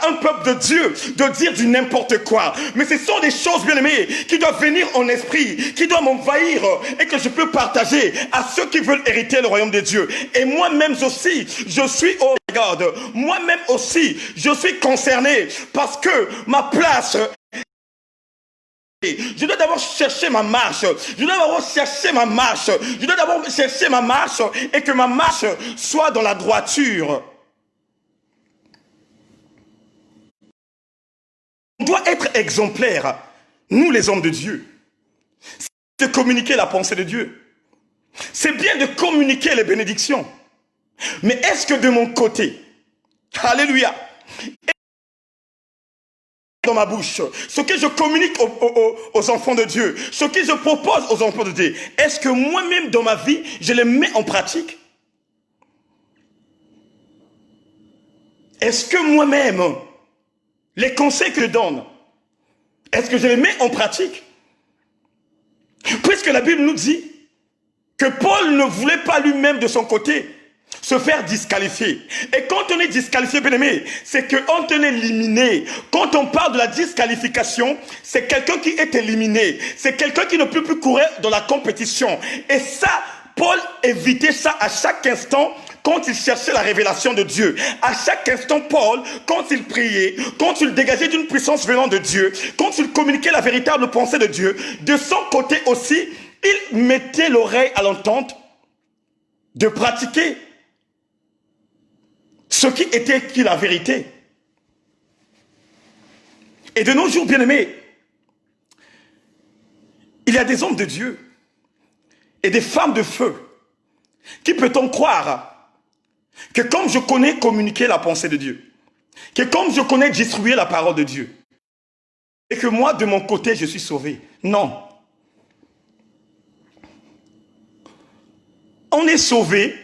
Un peuple de Dieu de dire du n'importe quoi, mais ce sont des choses bien aimées qui doivent venir en esprit, qui doivent m'envahir et que je peux partager à ceux qui veulent hériter le royaume de Dieu. Et moi-même aussi, je suis au regard, moi-même aussi, je suis concerné parce que ma place, je dois d'abord chercher ma marche, je dois d'abord chercher ma marche, je dois d'abord chercher ma marche et que ma marche soit dans la droiture. On doit être exemplaires, nous les hommes de Dieu. C'est de communiquer la pensée de Dieu. C'est bien de communiquer les bénédictions. Mais est-ce que de mon côté, alléluia, dans ma bouche, ce que je communique aux enfants de Dieu, ce que je propose aux enfants de Dieu, est-ce que moi-même dans ma vie, je les mets en pratique? est-ce que moi-même, les conseils que je donne, est-ce que je les mets en pratique? Puisque la Bible nous dit que Paul ne voulait pas lui-même de son côté se faire disqualifier. Et quand on est disqualifié, bien aimé, c'est qu'on est éliminé. Quand on parle de la disqualification, c'est quelqu'un qui est éliminé. C'est quelqu'un qui ne peut plus courir dans la compétition. Et ça, Paul évitait ça à chaque instant quand il cherchait la révélation de Dieu. À chaque instant, Paul, quand il priait, quand il dégageait d'une puissance venant de Dieu, quand il communiquait la véritable pensée de Dieu, de son côté aussi, il mettait l'oreille à l'entente de pratiquer ce qui était la vérité. Et de nos jours, bien-aimés, il y a des hommes de Dieu et des femmes de feu. Qui peut-on croire que comme je connais communiquer la pensée de Dieu, que comme je connais distribuer la parole de Dieu, et que moi, de mon côté, je suis sauvé? Non. On est sauvé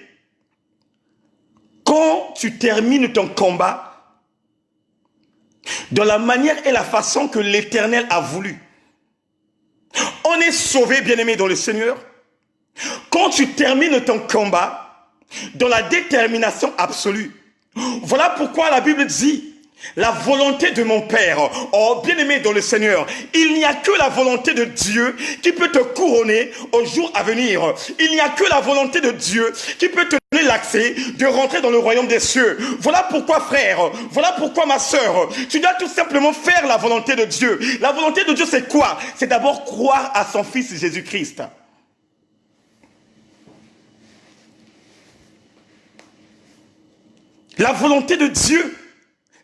quand tu termines ton combat de la manière et la façon que l'Éternel a voulu. On est sauvé, bien-aimé dans le Seigneur, quand tu termines ton combat dans la détermination absolue. Voilà pourquoi la Bible dit la volonté de mon Père. Oh, bien-aimé dans le Seigneur, il n'y a que la volonté de Dieu qui peut te couronner au jour à venir. Il n'y a que la volonté de Dieu qui peut te donner l'accès de rentrer dans le royaume des cieux. Voilà pourquoi, frère, voilà pourquoi, ma sœur, tu dois tout simplement faire la volonté de Dieu. La volonté de Dieu, c'est quoi? C'est d'abord croire à son Fils Jésus-Christ. La volonté de Dieu,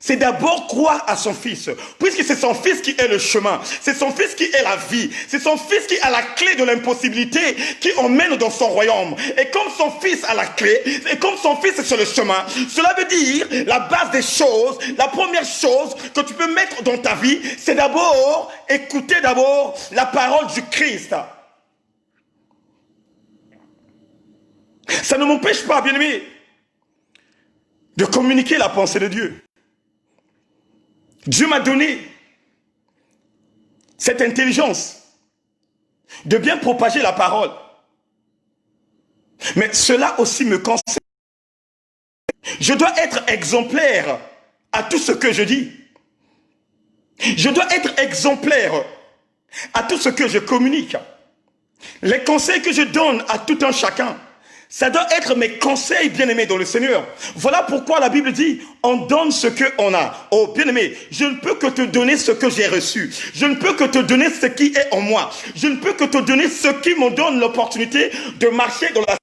c'est d'abord croire à son Fils, puisque c'est son Fils qui est le chemin, c'est son Fils qui est la vie, c'est son Fils qui a la clé de l'impossibilité qui emmène dans son royaume. Et comme son Fils a la clé, et comme son Fils est sur le chemin, cela veut dire la base des choses, la première chose que tu peux mettre dans ta vie, c'est d'abord écouter d'abord la parole du Christ. Ça ne m'empêche pas, bien-aimé, de communiquer la pensée de Dieu. Dieu m'a donné cette intelligence de bien propager la parole. Mais cela aussi me concerne. Je dois être exemplaire à tout ce que je dis. Je dois être exemplaire à tout ce que je communique. Les conseils que je donne à tout un chacun, ça doit être mes conseils, bien-aimés dans le Seigneur. Voilà pourquoi la Bible dit, on donne ce qu'on a. Oh, bien-aimé, je ne peux que te donner ce que j'ai reçu. Je ne peux que te donner ce qui est en moi. Je ne peux que te donner ce qui me donne l'opportunité de marcher dans la...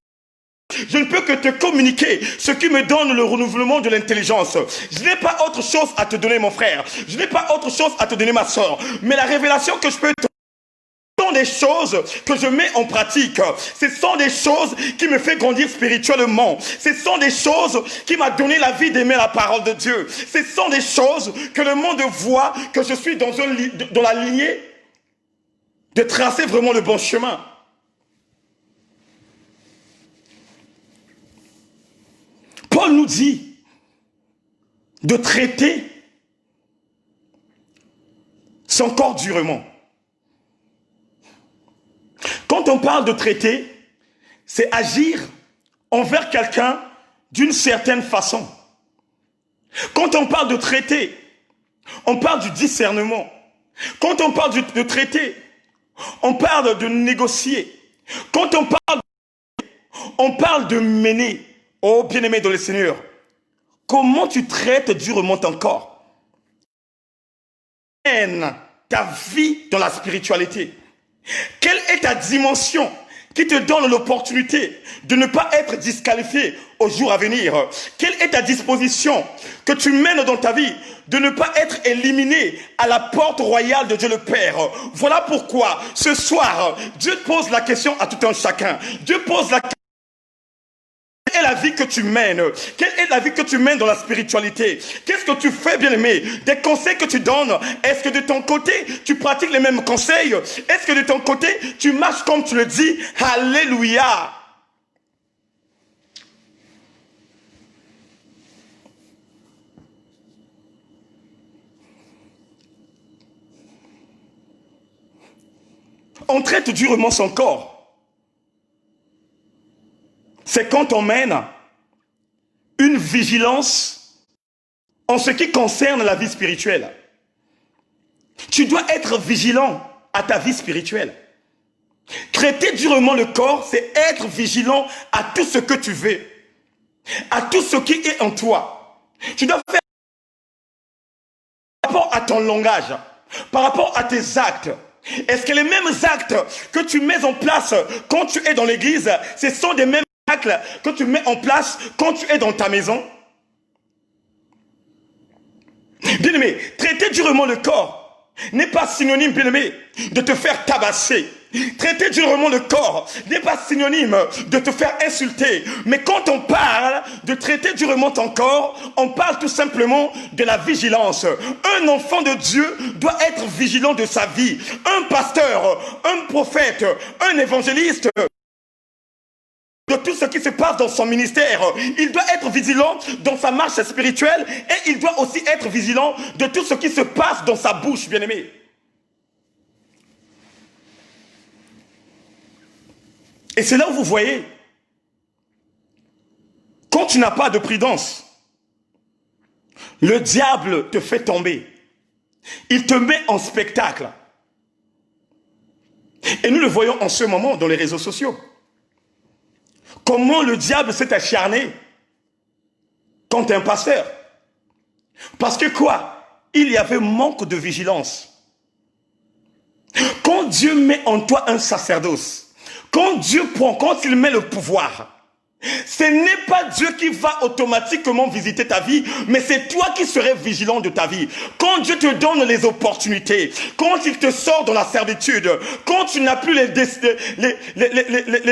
Je ne peux que te communiquer ce qui me donne le renouvellement de l'intelligence. Je n'ai pas autre chose à te donner, mon frère. Je n'ai pas autre chose à te donner, ma soeur. Mais la révélation que je peux te... Ce sont des choses que je mets en pratique. Ce sont des choses qui me font grandir spirituellement. Ce sont des choses qui m'ont donné la vie d'aimer la parole de Dieu. Ce sont des choses que le monde voit que je suis dans la lignée de tracer vraiment le bon chemin. Paul nous dit de traiter son corps durement. Quand on parle de traiter, c'est agir envers quelqu'un d'une certaine façon. Quand on parle de traiter, on parle du discernement. Quand on parle de traiter, on parle de négocier. Quand on parle de mener. Oh, bien-aimé dans le Seigneur, comment tu traites durement ton corps? Ta vie dans la spiritualité. Quelle est ta dimension qui te donne l'opportunité de ne pas être disqualifié au jour à venir? Quelle est ta disposition que tu mènes dans ta vie de ne pas être éliminé à la porte royale de Dieu le Père? Voilà pourquoi ce soir, Dieu pose la question à tout un chacun. Dieu pose la question. Quelle est la vie que tu mènes? Quelle est la vie que tu mènes dans la spiritualité? Qu'est-ce que tu fais, bien-aimé? Des conseils que tu donnes, est-ce que de ton côté, tu pratiques les mêmes conseils? Est-ce que de ton côté, tu marches comme tu le dis? Alléluia! on traite durement son corps. C'est quand on mène une vigilance en ce qui concerne la vie spirituelle. Tu dois être vigilant à ta vie spirituelle. Traiter durement le corps, c'est être vigilant à tout ce que tu veux, à tout ce qui est en toi. Tu dois faire par rapport à ton langage, par rapport à tes actes. Est-ce que les mêmes actes que tu mets en place quand tu es dans l'église, ce sont des mêmes actes que tu mets en place quand tu es dans ta maison? Bien-aimé, traiter durement le corps n'est pas synonyme, bien-aimé, de te faire tabasser. Traiter durement le corps n'est pas synonyme de te faire insulter. Mais quand on parle de traiter durement ton corps, on parle tout simplement de la vigilance. Un enfant de Dieu doit être vigilant de sa vie. Un pasteur, un prophète, un évangéliste, de tout ce qui se passe dans son ministère. Il doit être vigilant dans sa marche spirituelle et il doit aussi être vigilant de tout ce qui se passe dans sa bouche, bien-aimé. Et c'est là où vous voyez, quand tu n'as pas de prudence, le diable te fait tomber. Il te met en spectacle. Et nous le voyons en ce moment dans les réseaux sociaux. Comment le diable s'est acharné contre un pasteur. Parce que quoi? Il y avait manque de vigilance. Quand Dieu met en toi un sacerdoce, quand il met le pouvoir, ce n'est pas Dieu qui va automatiquement visiter ta vie, mais c'est toi qui serais vigilant de ta vie. Quand Dieu te donne les opportunités, quand il te sort dans la servitude, quand tu n'as plus les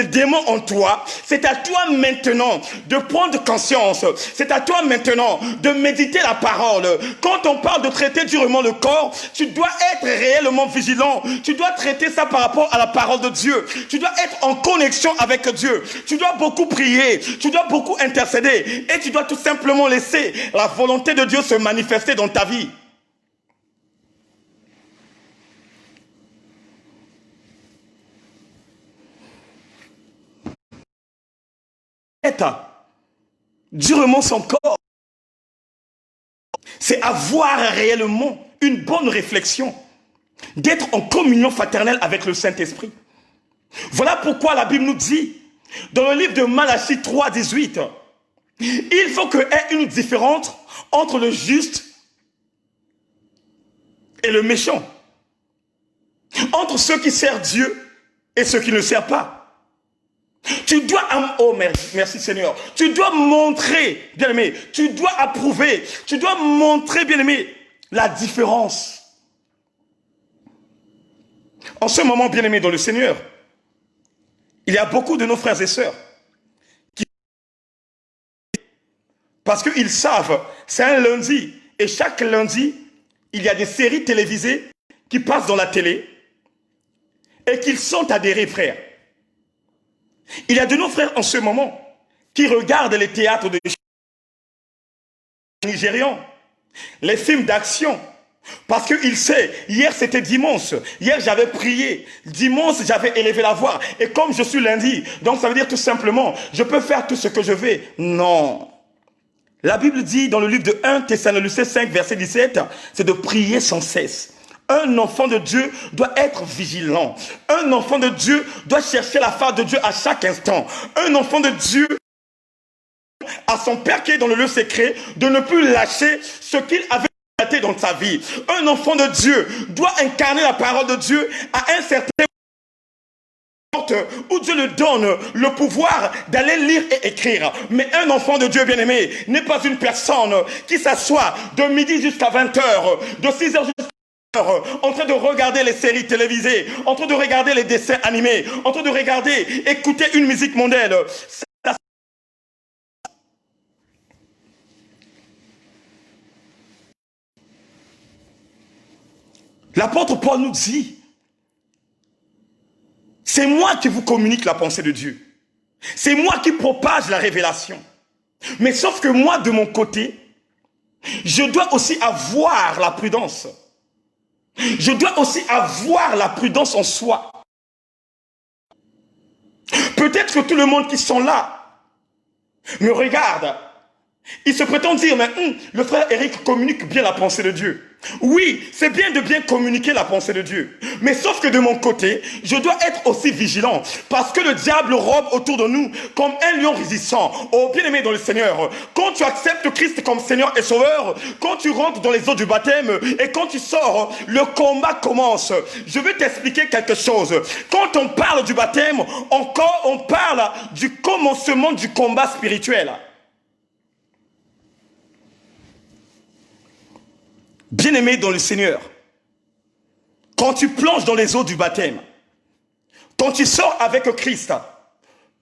démons en toi, c'est à toi maintenant de prendre conscience. C'est à toi maintenant de méditer la parole. Quand on parle de traiter durement le corps, tu dois être réellement vigilant. Tu dois traiter ça par rapport à la parole de Dieu. Tu dois être en connexion avec Dieu. Tu dois beaucoup prier. Tu dois beaucoup intercéder et tu dois tout simplement laisser la volonté de Dieu se manifester dans ta vie. Durement son corps, c'est avoir réellement une bonne réflexion, d'être en communion fraternelle avec le Saint-Esprit. Voilà pourquoi la Bible nous dit dans le livre de Malachie 3, 18, il faut qu'il y ait une différence entre le juste et le méchant, entre ceux qui servent Dieu et ceux qui ne servent pas. Tu dois, oh merci Seigneur, tu dois montrer, bien-aimé, tu dois approuver, tu dois montrer, bien-aimé, la différence. En ce moment, bien-aimé dans le Seigneur, il y a beaucoup de nos frères et sœurs qui, parce qu'ils savent, c'est un lundi, et chaque lundi, il y a des séries télévisées qui passent dans la télé et qu'ils sont adhérés, frères. Il y a de nos frères en ce moment qui regardent les théâtres de nigérians, les films d'action, parce qu'il sait, hier c'était dimanche, hier j'avais prié, dimanche j'avais élevé la voix, et comme je suis lundi, donc ça veut dire tout simplement, je peux faire tout ce que je veux. Non. La Bible dit dans le livre de 1 Thessaloniciens 5, verset 17, c'est de prier sans cesse. Un enfant de Dieu doit être vigilant. Un enfant de Dieu doit chercher la face de Dieu à chaque instant. Un enfant de Dieu a son Père qui est dans le lieu secret de ne plus lâcher ce qu'il avait dans sa vie. Un enfant de Dieu doit incarner la parole de Dieu à un certain moment où Dieu lui donne le pouvoir d'aller lire et écrire. Mais un enfant de Dieu bien-aimé n'est pas une personne qui s'assoit de midi jusqu'à 20h, de 6h jusqu'à en train de regarder les séries télévisées, en train de regarder les dessins animés, en train de regarder, écouter une musique mondaine. L'apôtre Paul nous dit, c'est moi qui vous communique la pensée de Dieu. C'est moi qui propage la révélation. Mais sauf que moi, de mon côté, je dois aussi avoir la prudence. Je dois aussi avoir la prudence en soi. Peut-être que tout le monde qui sont là me regarde. Ils se prétendent dire, mais le frère Eric communique bien la pensée de Dieu. Oui, c'est bien de bien communiquer la pensée de Dieu. Mais sauf que de mon côté, je dois être aussi vigilant. Parce que le diable rôde autour de nous comme un lion résistant. Oh, bien-aimé dans le Seigneur, quand tu acceptes Christ comme Seigneur et Sauveur, quand tu rentres dans les eaux du baptême et quand tu sors, le combat commence. Je vais t'expliquer quelque chose. Quand on parle du baptême, encore on parle du commencement du combat spirituel. Bien-aimé dans le Seigneur, quand tu plonges dans les eaux du baptême, quand tu sors avec Christ,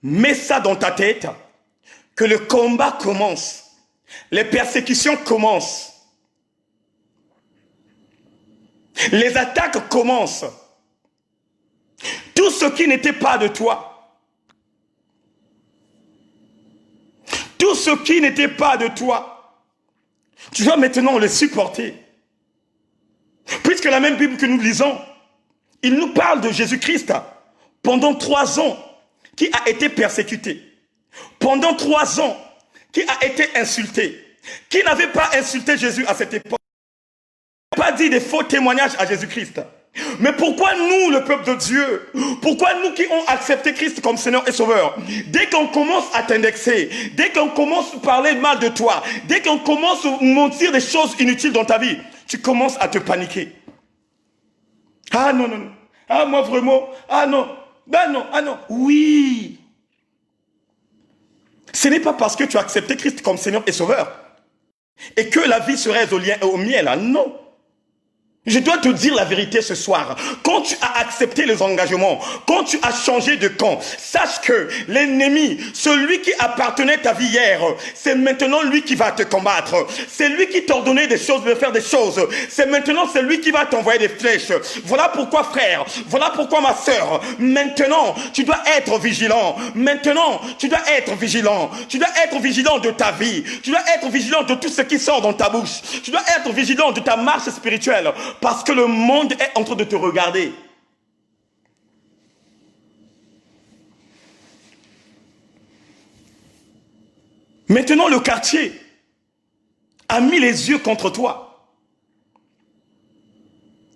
mets ça dans ta tête, que le combat commence, les persécutions commencent, les attaques commencent. Tout ce qui n'était pas de toi, tout ce qui n'était pas de toi, tu dois maintenant le supporter. Puisque la même Bible que nous lisons, il nous parle de Jésus-Christ pendant 3 ans qui a été persécuté, pendant 3 ans qui a été insulté, qui n'avait pas insulté Jésus à cette époque, pas dit des faux témoignages à Jésus-Christ. Mais pourquoi nous, le peuple de Dieu, pourquoi nous qui avons accepté Christ comme Seigneur et Sauveur, dès qu'on commence à t'indexer, dès qu'on commence à parler mal de toi, dès qu'on commence à mentir des choses inutiles dans ta vie, tu commences à te paniquer. Ah non, non, non. Ah moi vraiment. Ah non. Ben non, ah non. Oui. Ce n'est pas parce que tu as accepté Christ comme Seigneur et Sauveur et que la vie serait au lien et au miel. Ah non. Je dois te dire la vérité ce soir. Quand tu as accepté les engagements, quand tu as changé de camp, sache que l'ennemi, celui qui appartenait à ta vie hier, c'est maintenant lui qui va te combattre. C'est lui qui t'ordonnait des choses, de faire des choses. C'est maintenant c'est lui qui va t'envoyer des flèches. Voilà pourquoi frère, voilà pourquoi ma sœur, maintenant tu dois être vigilant. Maintenant tu dois être vigilant. Tu dois être vigilant de ta vie. Tu dois être vigilant de tout ce qui sort dans ta bouche. Tu dois être vigilant de ta marche spirituelle. Parce que le monde est en train de te regarder. Maintenant, le quartier a mis les yeux contre toi.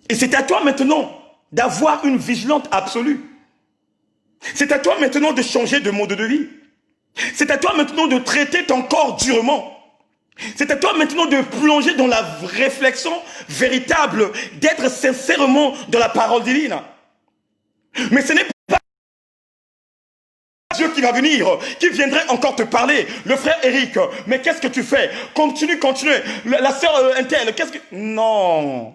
Et c'est à toi maintenant d'avoir une vigilance absolue. C'est à toi maintenant de changer de mode de vie. C'est à toi maintenant de traiter ton corps durement. C'est à toi maintenant de plonger dans la réflexion véritable, d'être sincèrement dans la parole divine. Mais ce n'est pas Dieu qui va venir, qui viendrait encore te parler. Le frère Eric, mais qu'est-ce que tu fais? Continue, continue. La sœur Intel, qu'est-ce que... Non.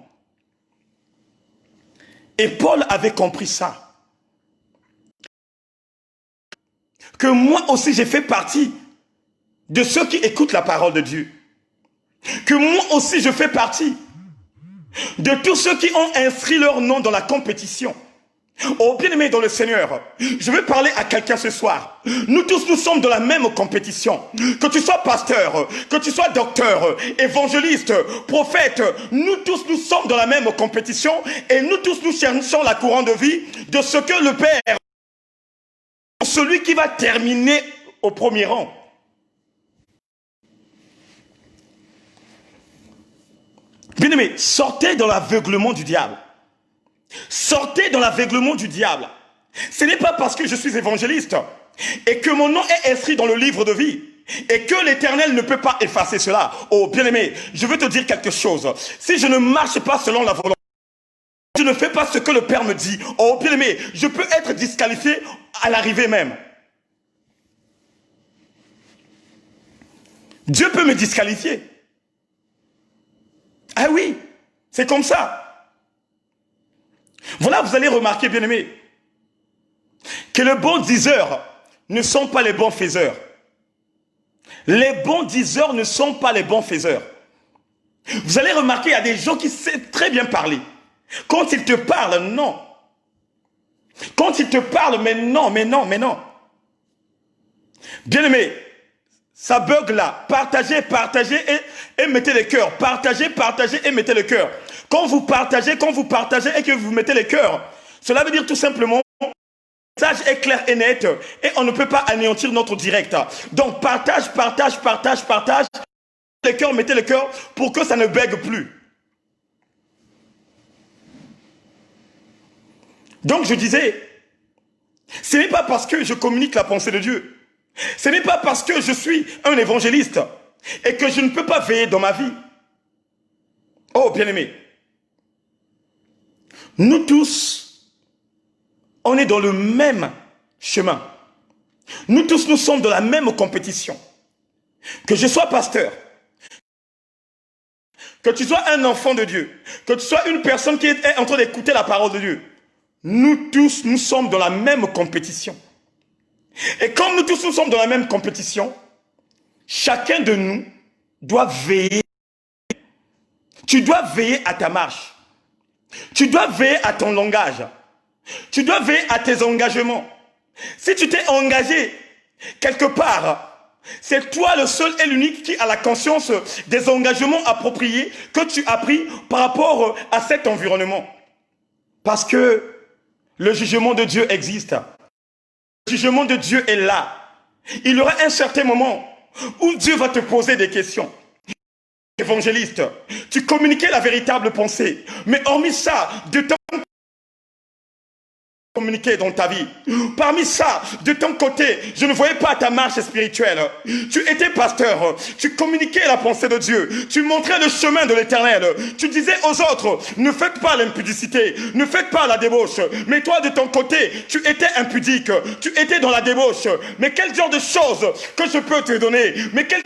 Et Paul avait compris ça. Que moi aussi j'ai fait partie de ceux qui écoutent la parole de Dieu. Que moi aussi je fais partie de tous ceux qui ont inscrit leur nom dans la compétition. Oh bien-aimé dans le Seigneur, je veux parler à quelqu'un ce soir. Nous tous nous sommes dans la même compétition. Que tu sois pasteur, que tu sois docteur, évangéliste, prophète, nous tous nous sommes dans la même compétition et nous tous nous cherchons la couronne de vie de ce que le Père, celui qui va terminer au premier rang. Bien-aimé, sortez dans l'aveuglement du diable. Sortez dans l'aveuglement du diable. Ce n'est pas parce que je suis évangéliste et que mon nom est inscrit dans le livre de vie et que l'Éternel ne peut pas effacer cela. Oh, bien-aimé, je veux te dire quelque chose. Si je ne marche pas selon la volonté, je ne fais pas ce que le Père me dit. Oh, bien-aimé, je peux être disqualifié à l'arrivée même. Dieu peut me disqualifier. Ah oui, c'est comme ça. Voilà, vous allez remarquer, bien-aimés, que les bons diseurs ne sont pas les bons faiseurs. Les bons diseurs ne sont pas les bons faiseurs. Vous allez remarquer, il y a des gens qui savent très bien parler. Quand ils te parlent, non. Quand ils te parlent, mais non, mais non, mais non. Bien-aimés, ça bug là. Partagez, partagez et mettez les cœurs. Partagez, partagez et mettez les cœurs. Quand vous partagez et que vous mettez les cœurs, cela veut dire tout simplement message est clair et net et on ne peut pas anéantir notre direct. Donc partage. Les cœurs, mettez le cœur pour que ça ne bègue plus. Donc je disais, ce n'est pas parce que je communique la pensée de Dieu. Ce n'est pas parce que je suis un évangéliste et que je ne peux pas veiller dans ma vie. Oh, bien-aimés, nous tous, on est dans le même chemin. Nous tous, nous sommes dans la même compétition. Que je sois pasteur, que tu sois un enfant de Dieu, que tu sois une personne qui est en train d'écouter la parole de Dieu, nous tous, nous sommes dans la même compétition. Et comme nous tous, nous sommes dans la même compétition, chacun de nous doit veiller. Tu dois veiller à ta marche. Tu dois veiller à ton langage. Tu dois veiller à tes engagements. Si tu t'es engagé quelque part, c'est toi le seul et l'unique qui a la conscience des engagements appropriés que tu as pris par rapport à cet environnement. Parce que le jugement de Dieu existe. Le jugement de Dieu est là. Il y aura un certain moment où Dieu va te poser des questions. Évangéliste, tu communiquais la véritable pensée. Mais hormis ça, de ton communiquer dans ta vie. Parmi ça, de ton côté, je ne voyais pas ta marche spirituelle. Tu étais pasteur, tu communiquais la pensée de Dieu, tu montrais le chemin de l'Éternel. Tu disais aux autres, ne faites pas l'impudicité, ne faites pas la débauche. Mais toi, de ton côté, tu étais impudique, tu étais dans la débauche. Mais quel genre de choses que je peux te donner? Mais quel...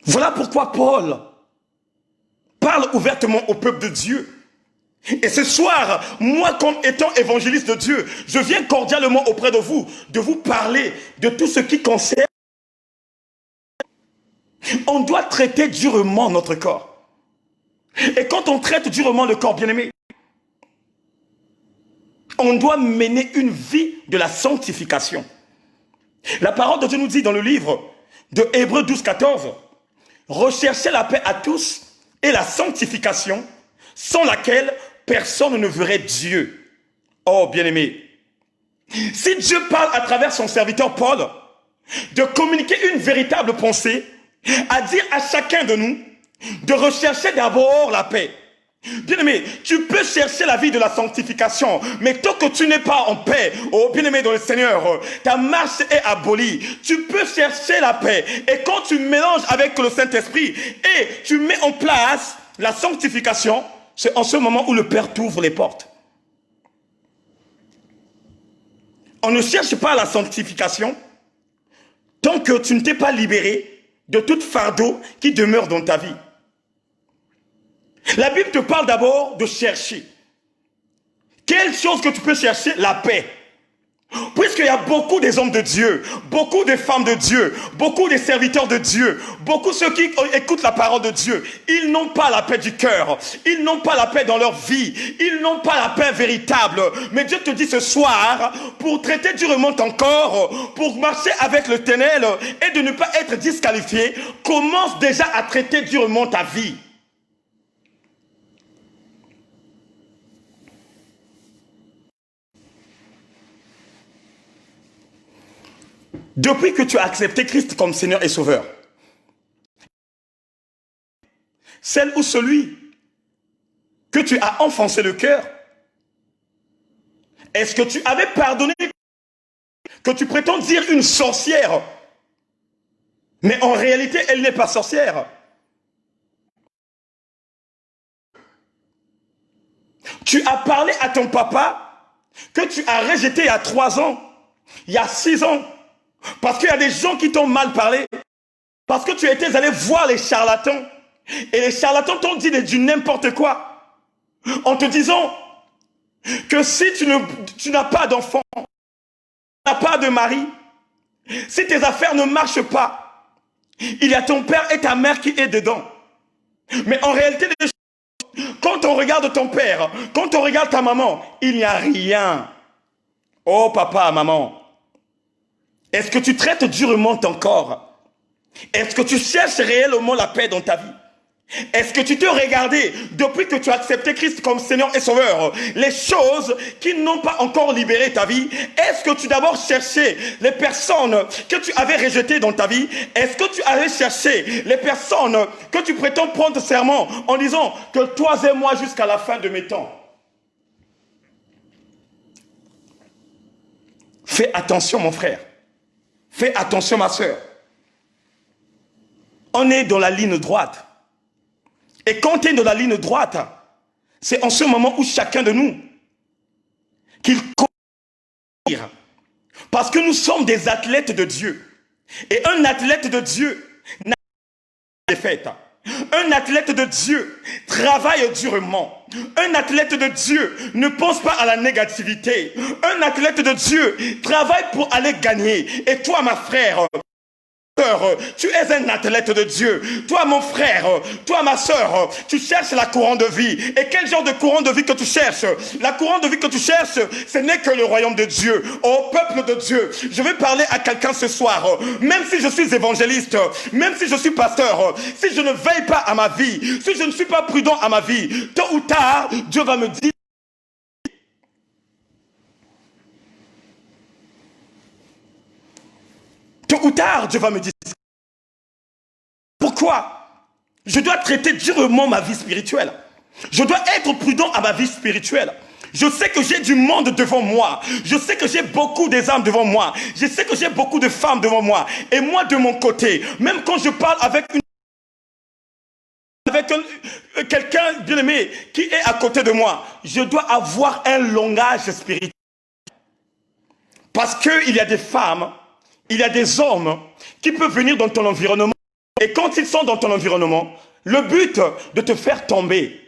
Voilà pourquoi Paul parle ouvertement au peuple de Dieu. Et ce soir, moi comme étant évangéliste de Dieu, je viens cordialement auprès de vous parler de tout ce qui concerne. On doit traiter durement notre corps. Et quand on traite durement le corps, bien-aimé, on doit mener une vie de la sanctification. La parole de Dieu nous dit dans le livre de Hébreux 12, 14, recherchez la paix à tous et la sanctification, sans laquelle personne ne verrait Dieu. Oh, bien-aimé, si Dieu parle à travers son serviteur Paul de communiquer une véritable pensée, à dire à chacun de nous de rechercher d'abord la paix. Bien-aimé, tu peux chercher la vie de la sanctification, mais tant que tu n'es pas en paix, oh bien-aimé dans le Seigneur, ta marche est abolie. Tu peux chercher la paix, et quand tu mélanges avec le Saint-Esprit et tu mets en place la sanctification, c'est en ce moment où le Père t'ouvre les portes. On ne cherche pas la sanctification tant que tu ne t'es pas libéré de tout fardeau qui demeure dans ta vie. La Bible te parle d'abord de chercher. Quelle chose que tu peux chercher? La paix. Puisqu'il y a beaucoup des hommes de Dieu, beaucoup des femmes de Dieu, beaucoup des serviteurs de Dieu, beaucoup ceux qui écoutent la parole de Dieu, ils n'ont pas la paix du cœur, ils n'ont pas la paix dans leur vie, ils n'ont pas la paix véritable. Mais Dieu te dit ce soir, pour traiter durement ton corps, pour marcher avec l'Éternel et de ne pas être disqualifié, commence déjà à traiter durement ta vie. Depuis que tu as accepté Christ comme Seigneur et Sauveur, celle ou celui que tu as enfoncé le cœur, est-ce que tu avais pardonné que tu prétends dire une sorcière, mais en réalité elle n'est pas sorcière? Tu as parlé à ton papa que tu as rejeté il y a 3 ans, il y a 6 ans, parce qu'il y a des gens qui t'ont mal parlé. Parce que tu étais allé voir les charlatans. Et les charlatans t'ont dit du n'importe quoi. En te disant que si tu n'as pas d'enfant, tu n'as pas de mari, si tes affaires ne marchent pas, il y a ton père et ta mère qui est dedans. Mais en réalité, quand on regarde ton père, quand on regarde ta maman, il n'y a rien. Oh papa, maman. Est-ce que tu traites durement ton corps? Est-ce que tu cherches réellement la paix dans ta vie? Est-ce que tu te regardais depuis que tu as accepté Christ comme Seigneur et Sauveur, les choses qui n'ont pas encore libéré ta vie? Est-ce que tu d'abord cherchais les personnes que tu avais rejetées dans ta vie? Est-ce que tu avais cherché les personnes que tu prétends prendre serment en disant que toi et moi jusqu'à la fin de mes temps? Fais attention mon frère, fais attention ma soeur. On est dans la ligne droite. Et quand tu es dans la ligne droite, c'est en ce moment où chacun de nous, qu'il court. Parce que nous sommes des athlètes de Dieu. Et un athlète de Dieu n'a pas de défaite. Un athlète de Dieu travaille durement. Un athlète de Dieu ne pense pas à la négativité. Un athlète de Dieu travaille pour aller gagner. Et toi, ma frère, tu es un athlète de Dieu. Toi mon frère, toi ma soeur, tu cherches la couronne de vie. Et quel genre de couronne de vie que tu cherches? La couronne de vie que tu cherches, ce n'est que le royaume de Dieu. Au peuple de Dieu, je vais parler à quelqu'un ce soir. Même si je suis évangéliste, même si je suis pasteur, si je ne veille pas à ma vie, si je ne suis pas prudent à ma vie, tôt ou tard, Dieu va me dire: tôt ou tard, Dieu va me dire. Pourquoi? Je dois traiter durement ma vie spirituelle. Je dois être prudent à ma vie spirituelle. Je sais que j'ai du monde devant moi. Je sais que j'ai beaucoup des âmes devant moi. Je sais que j'ai beaucoup de femmes devant moi. Et moi, de mon côté, même quand je parle avec quelqu'un bien-aimé qui est à côté de moi, je dois avoir un langage spirituel. Parce qu'il y a des femmes, il y a des hommes qui peuvent venir dans ton environnement. Et quand ils sont dans ton environnement, le but de te faire tomber.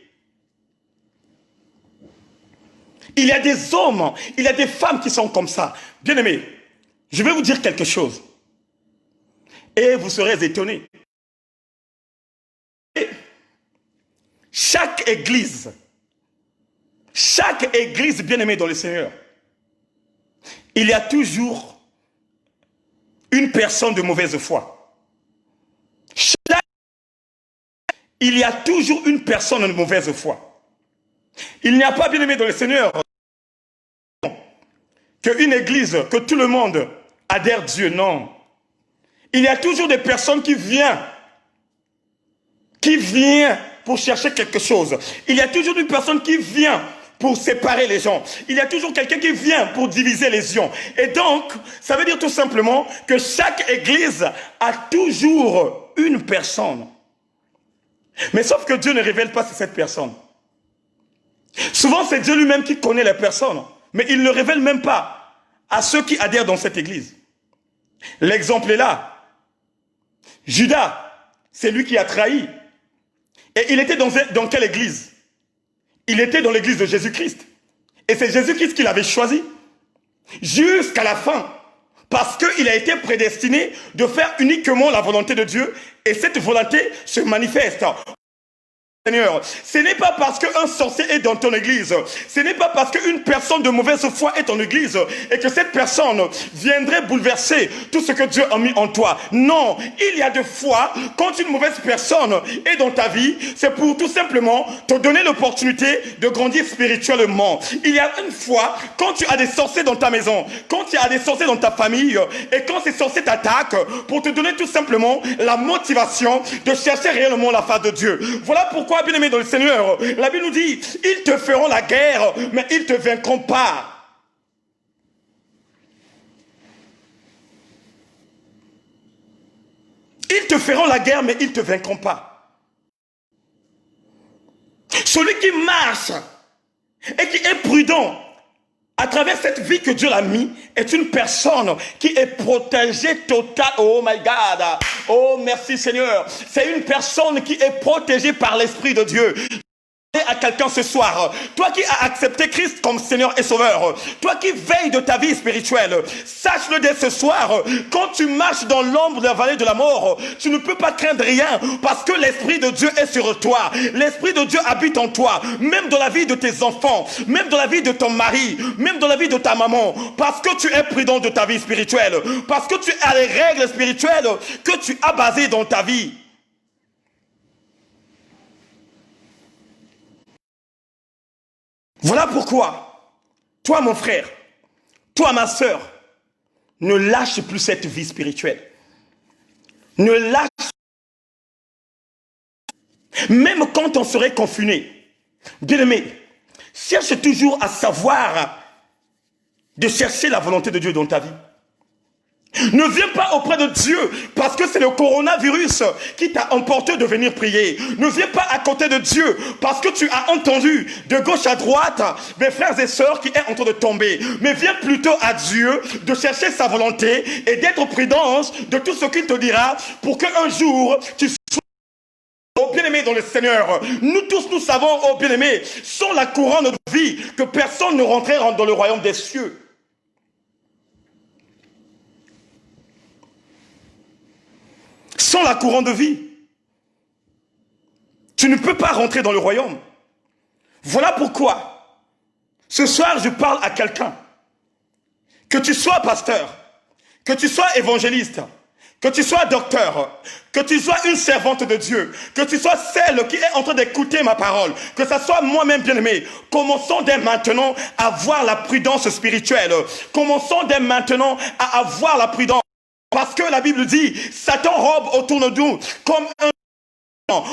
Il y a des hommes, il y a des femmes qui sont comme ça. Bien aimés, je vais vous dire quelque chose. Et vous serez étonnés. Chaque église bien aimée dans le Seigneur, il y a toujours une personne de mauvaise foi. Il y a toujours une personne de mauvaise foi. Il n'y a pas, bien aimé dans le Seigneur, qu'une église, que tout le monde adhère à Dieu, non. Il y a toujours des personnes qui viennent pour chercher quelque chose. Il y a toujours une personne qui vient pour séparer les gens. Il y a toujours quelqu'un qui vient pour diviser les gens. Et donc, ça veut dire tout simplement que chaque église a toujours une personne. Mais sauf que Dieu ne révèle pas cette personne. Souvent, c'est Dieu lui-même qui connaît les personnes. Mais il ne révèle même pas à ceux qui adhèrent dans cette église. L'exemple est là. Judas, c'est lui qui a trahi. Et il était dans quelle église? Il était dans l'église de Jésus-Christ. Et c'est Jésus-Christ qui l'avait choisi. Jusqu'à la fin. Parce qu'il a été prédestiné de faire uniquement la volonté de Dieu. Et cette volonté se manifeste. Seigneur, ce n'est pas parce qu'un sorcier est dans ton église, ce n'est pas parce qu'une personne de mauvaise foi est en église et que cette personne viendrait bouleverser tout ce que Dieu a mis en toi. Non, il y a des fois, quand une mauvaise personne est dans ta vie, c'est pour tout simplement te donner l'opportunité de grandir spirituellement. Il y a une fois, quand tu as des sorciers dans ta maison, quand tu as des sorciers dans ta famille, et quand ces sorciers t'attaquent, pour te donner tout simplement la motivation de chercher réellement la face de Dieu. Voilà pourquoi, bien aimé dans le Seigneur, la Bible nous dit, ils te feront la guerre, mais ils ne te vaincront pas. Ils te feront la guerre, mais ils ne te vaincront pas. Celui qui marche et qui est prudent à travers cette vie que Dieu l'a mis, est une personne qui est protégée totalement. Oh my God. Oh merci Seigneur. C'est une personne qui est protégée par l'Esprit de Dieu. À quelqu'un ce soir, toi qui as accepté Christ comme Seigneur et Sauveur, toi qui veilles de ta vie spirituelle, sache-le dès ce soir, quand tu marches dans l'ombre de la vallée de la mort, tu ne peux pas craindre rien parce que l'Esprit de Dieu est sur toi. L'Esprit de Dieu habite en toi, même dans la vie de tes enfants, même dans la vie de ton mari, même dans la vie de ta maman, parce que tu es prudent de ta vie spirituelle, parce que tu as les règles spirituelles que tu as basées dans ta vie. Voilà pourquoi, toi mon frère, toi ma sœur, ne lâche plus cette vie spirituelle. Ne lâche même quand on serait confiné. Bien-aimé, cherche toujours à savoir de chercher la volonté de Dieu dans ta vie. Ne viens pas auprès de Dieu parce que c'est le coronavirus qui t'a emporté de venir prier. Ne viens pas à côté de Dieu parce que tu as entendu de gauche à droite mes frères et sœurs qui est en train de tomber. Mais viens plutôt à Dieu de chercher sa volonté et d'être prudent de tout ce qu'il te dira pour qu'un jour tu sois oh bien-aimé dans le Seigneur. Nous tous nous savons, oh bien-aimé, sans la couronne de vie que personne ne rentrerait dans le royaume des cieux. Sans la couronne de vie, tu ne peux pas rentrer dans le royaume. Voilà pourquoi, ce soir, je parle à quelqu'un. Que tu sois pasteur, que tu sois évangéliste, que tu sois docteur, que tu sois une servante de Dieu, que tu sois celle qui est en train d'écouter ma parole, que ce soit moi-même bien-aimé, commençons dès maintenant à avoir la prudence spirituelle. Commençons dès maintenant à avoir la prudence. Parce que la Bible dit, Satan rôde autour de nous comme un...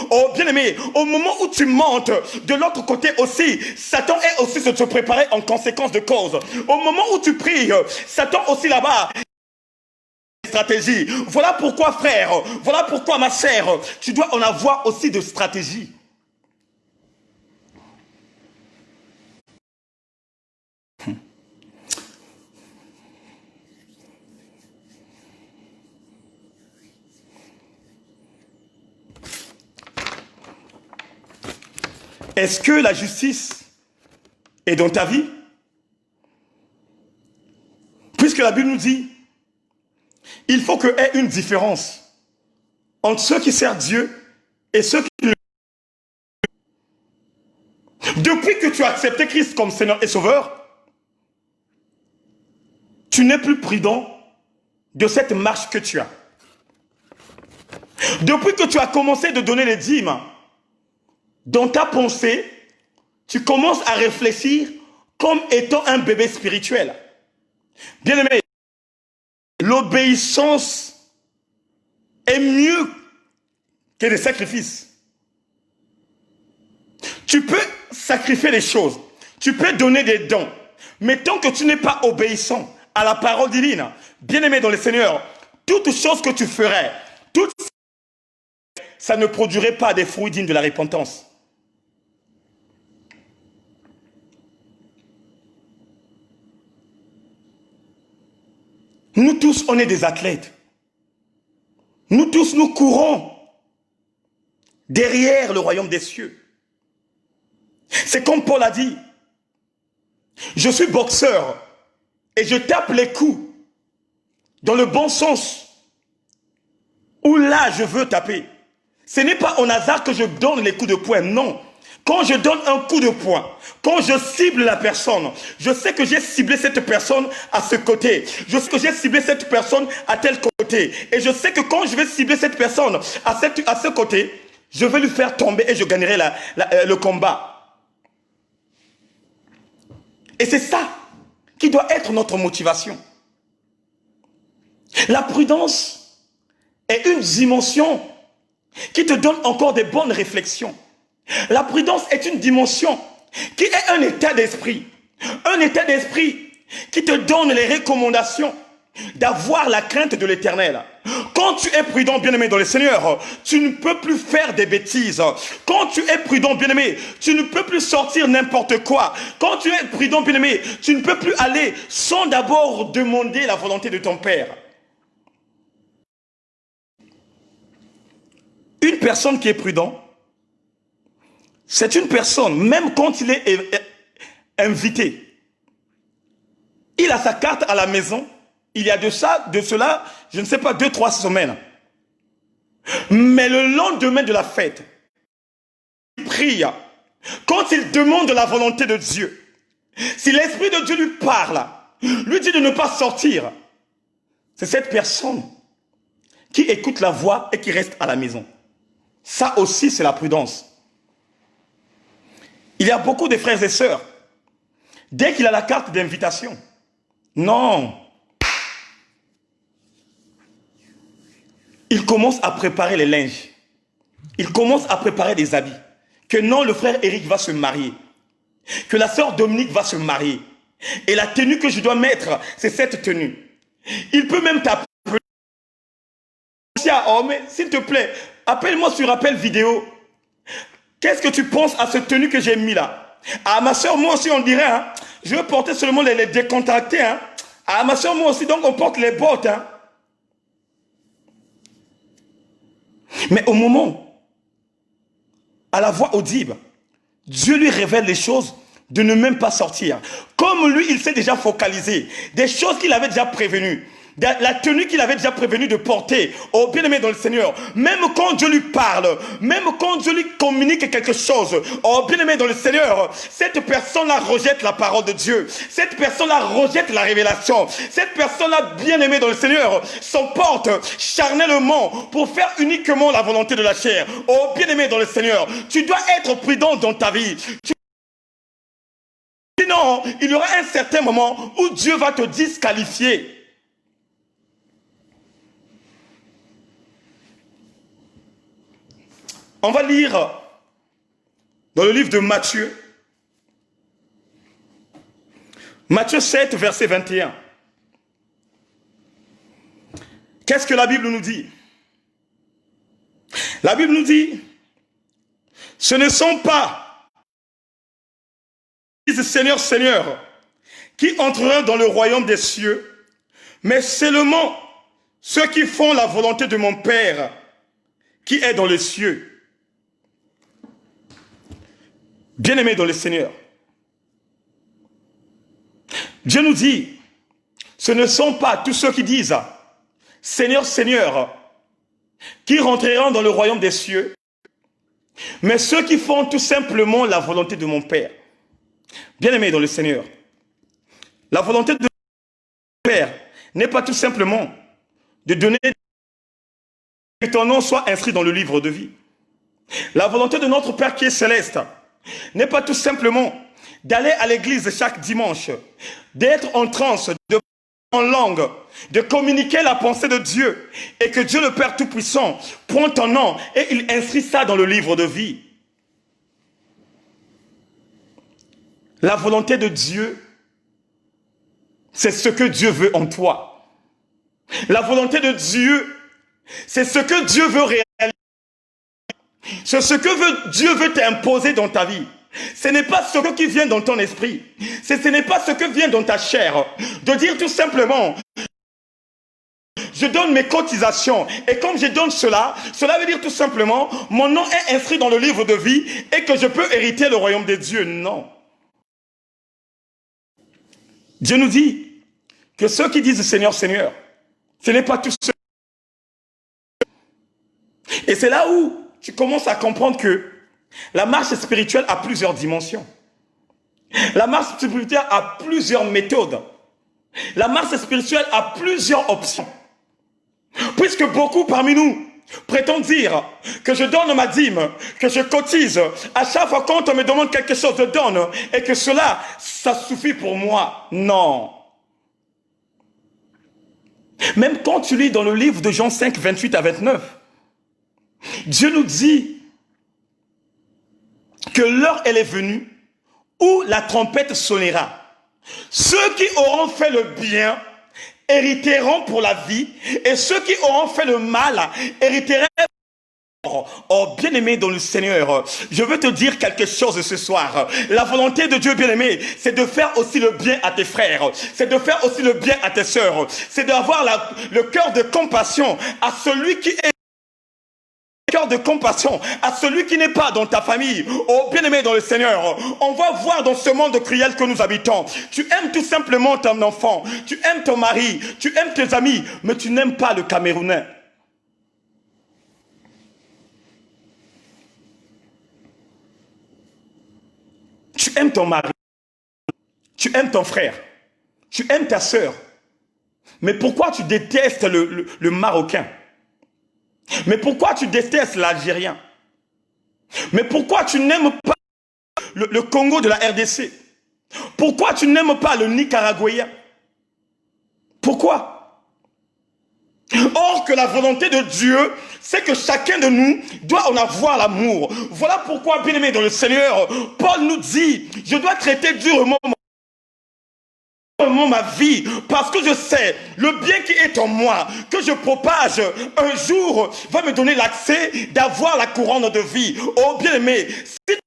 Oh bien-aimé, au moment où tu montes de l'autre côté aussi, Satan est aussi se préparer en conséquence de cause. Au moment où tu pries, Satan aussi là-bas... stratégie. Voilà pourquoi frère, voilà pourquoi ma sœur, tu dois en avoir aussi de stratégie. Est-ce que la justice est dans ta vie? Puisque la Bible nous dit, il faut qu'il y ait une différence entre ceux qui servent Dieu et ceux qui le... Depuis que tu as accepté Christ comme Seigneur et Sauveur, tu n'es plus prudent de cette marche que tu as. Depuis que tu as commencé de donner les dîmes, dans ta pensée, tu commences à réfléchir comme étant un bébé spirituel. Bien-aimé, l'obéissance est mieux que les sacrifices. Tu peux sacrifier les choses, tu peux donner des dons, mais tant que tu n'es pas obéissant à la parole divine, bien-aimé dans le Seigneur, toute chose que tu ferais, ça ne produirait pas des fruits dignes de la repentance. Nous tous, on est des athlètes. Nous tous, nous courons derrière le royaume des cieux. C'est comme Paul a dit, je suis boxeur et je tape les coups dans le bon sens où là je veux taper. Ce n'est pas au hasard que je donne les coups de poing, non. Quand je donne un coup de poing, quand je cible la personne, je sais que j'ai ciblé cette personne à ce côté. Je sais que j'ai ciblé cette personne à tel côté. Et je sais que quand je vais cibler cette personne à ce côté, je vais lui faire tomber et je gagnerai le combat. Et c'est ça qui doit être notre motivation. La prudence est une dimension qui te donne encore des bonnes réflexions. La prudence est une dimension qui est un état d'esprit. Un état d'esprit qui te donne les recommandations d'avoir la crainte de l'Éternel. Quand tu es prudent, bien-aimé dans le Seigneur, tu ne peux plus faire des bêtises. Quand tu es prudent, bien-aimé, tu ne peux plus sortir n'importe quoi. Quand tu es prudent, bien-aimé, tu ne peux plus aller sans d'abord demander la volonté de ton Père. Une personne qui est prudente, c'est une personne, même quand il est invité, il a sa carte à la maison, il y a de cela, je ne sais pas, 2-3 semaines. Mais le lendemain de la fête, il prie, quand il demande la volonté de Dieu, si l'Esprit de Dieu lui parle, lui dit de ne pas sortir, c'est cette personne qui écoute la voix et qui reste à la maison. Ça aussi, c'est la prudence. Il y a beaucoup de frères et sœurs Dès qu'il a la carte d'invitation. Non. Il commence à préparer les linges. Il commence à préparer des habits. Que non, le frère Eric va se marier. Que la sœur Dominique va se marier. Et la tenue que je dois mettre, c'est cette tenue. Il peut même t'appeler. Oh, mais s'il te plaît, appelle-moi sur appel vidéo. Qu'est-ce que tu penses à cette tenue que j'ai mis là? Ah, ma soeur, moi aussi, on dirait, hein, je veux porter seulement les décontractés. Hein. Ah, ma soeur, moi aussi, donc on porte les bottes. Hein. Mais au moment, à la voix audible, Dieu lui révèle les choses de ne même pas sortir. Comme lui, il s'est déjà focalisé. Des choses qu'il avait déjà prévenues. La tenue qu'il avait déjà prévenu de porter au bien-aimé dans le Seigneur. Même quand Dieu lui parle, même quand Dieu lui communique quelque chose au bien-aimé dans le Seigneur, cette personne-là rejette la parole de Dieu. Cette personne-là rejette la révélation. Cette personne-là, bien-aimée dans le Seigneur, s'emporte charnellement pour faire uniquement la volonté de la chair. Au bien-aimé dans le Seigneur, tu dois être prudent dans ta vie. Sinon, il y aura un certain moment où Dieu va te disqualifier. On va lire dans le livre de Matthieu. Matthieu 7, verset 21. Qu'est-ce que la Bible nous dit? La Bible nous dit, ce ne sont pas, disent Seigneur, Seigneur, qui entreront dans le royaume des cieux, mais seulement ceux qui font la volonté de mon Père qui est dans les cieux. Bien-aimés dans le Seigneur, Dieu nous dit, ce ne sont pas tous ceux qui disent Seigneur, Seigneur, qui rentreront dans le royaume des cieux, mais ceux qui font tout simplement la volonté de mon Père. Bien-aimés dans le Seigneur, la volonté de mon Père n'est pas tout simplement de donner que ton nom soit inscrit dans le livre de vie. La volonté de notre Père qui est céleste n'est pas tout simplement d'aller à l'église chaque dimanche, d'être en transe, de parler en langue, de communiquer la pensée de Dieu, et que Dieu le Père Tout-Puissant prend ton nom et il inscrit ça dans le livre de vie. La volonté de Dieu, c'est ce que Dieu veut en toi. La volonté de Dieu, c'est ce que Dieu veut réaliser. C'est ce que Dieu veut t'imposer dans ta vie. Ce n'est pas ce qui vient dans ton esprit. Ce n'est pas ce que vient dans ta chair. De dire tout simplement, je donne mes cotisations. Et comme je donne cela, cela veut dire tout simplement, mon nom est inscrit dans le livre de vie et que je peux hériter le royaume des dieux. Non. Dieu nous dit que ceux qui disent Seigneur, Seigneur, ce n'est pas tous ceux. Et c'est là où tu commences à comprendre que la marche spirituelle a plusieurs dimensions. La marche spirituelle a plusieurs méthodes. La marche spirituelle a plusieurs options. Puisque beaucoup parmi nous prétendent dire que je donne ma dîme, que je cotise, à chaque fois quand on me demande quelque chose, je donne, et que cela, ça suffit pour moi. Non. Même quand tu lis dans le livre de Jean 5, 28 à 29, Dieu nous dit que l'heure elle est venue où la trompette sonnera. Ceux qui auront fait le bien hériteront pour la vie et ceux qui auront fait le mal hériteront. Oh bien-aimé dans le Seigneur, je veux te dire quelque chose ce soir. La volonté de Dieu bien-aimé, c'est de faire aussi le bien à tes frères, c'est de faire aussi le bien à tes sœurs, c'est d'avoir le cœur de compassion à celui qui est cœur de compassion à celui qui n'est pas dans ta famille. Oh bien-aimé dans le Seigneur, on va voir dans ce monde cruel que nous habitons, tu aimes tout simplement ton enfant, tu aimes ton mari, tu aimes tes amis, mais tu n'aimes pas le Camerounais. Tu aimes ton mari, tu aimes ton frère, tu aimes ta sœur, mais pourquoi tu détestes le Marocain? Mais pourquoi tu détestes l'Algérien? Mais pourquoi tu n'aimes pas le Congo de la RDC? Pourquoi tu n'aimes pas le Nicaraguayen? Pourquoi? Or que la volonté de Dieu, c'est que chacun de nous doit en avoir l'amour. Voilà pourquoi, bien-aimé dans le Seigneur, Paul nous dit, je dois traiter durement ma vie, parce que je sais le bien qui est en moi, que je propage un jour, va me donner l'accès d'avoir la couronne de vie. Oh bien-aimé, si tu veux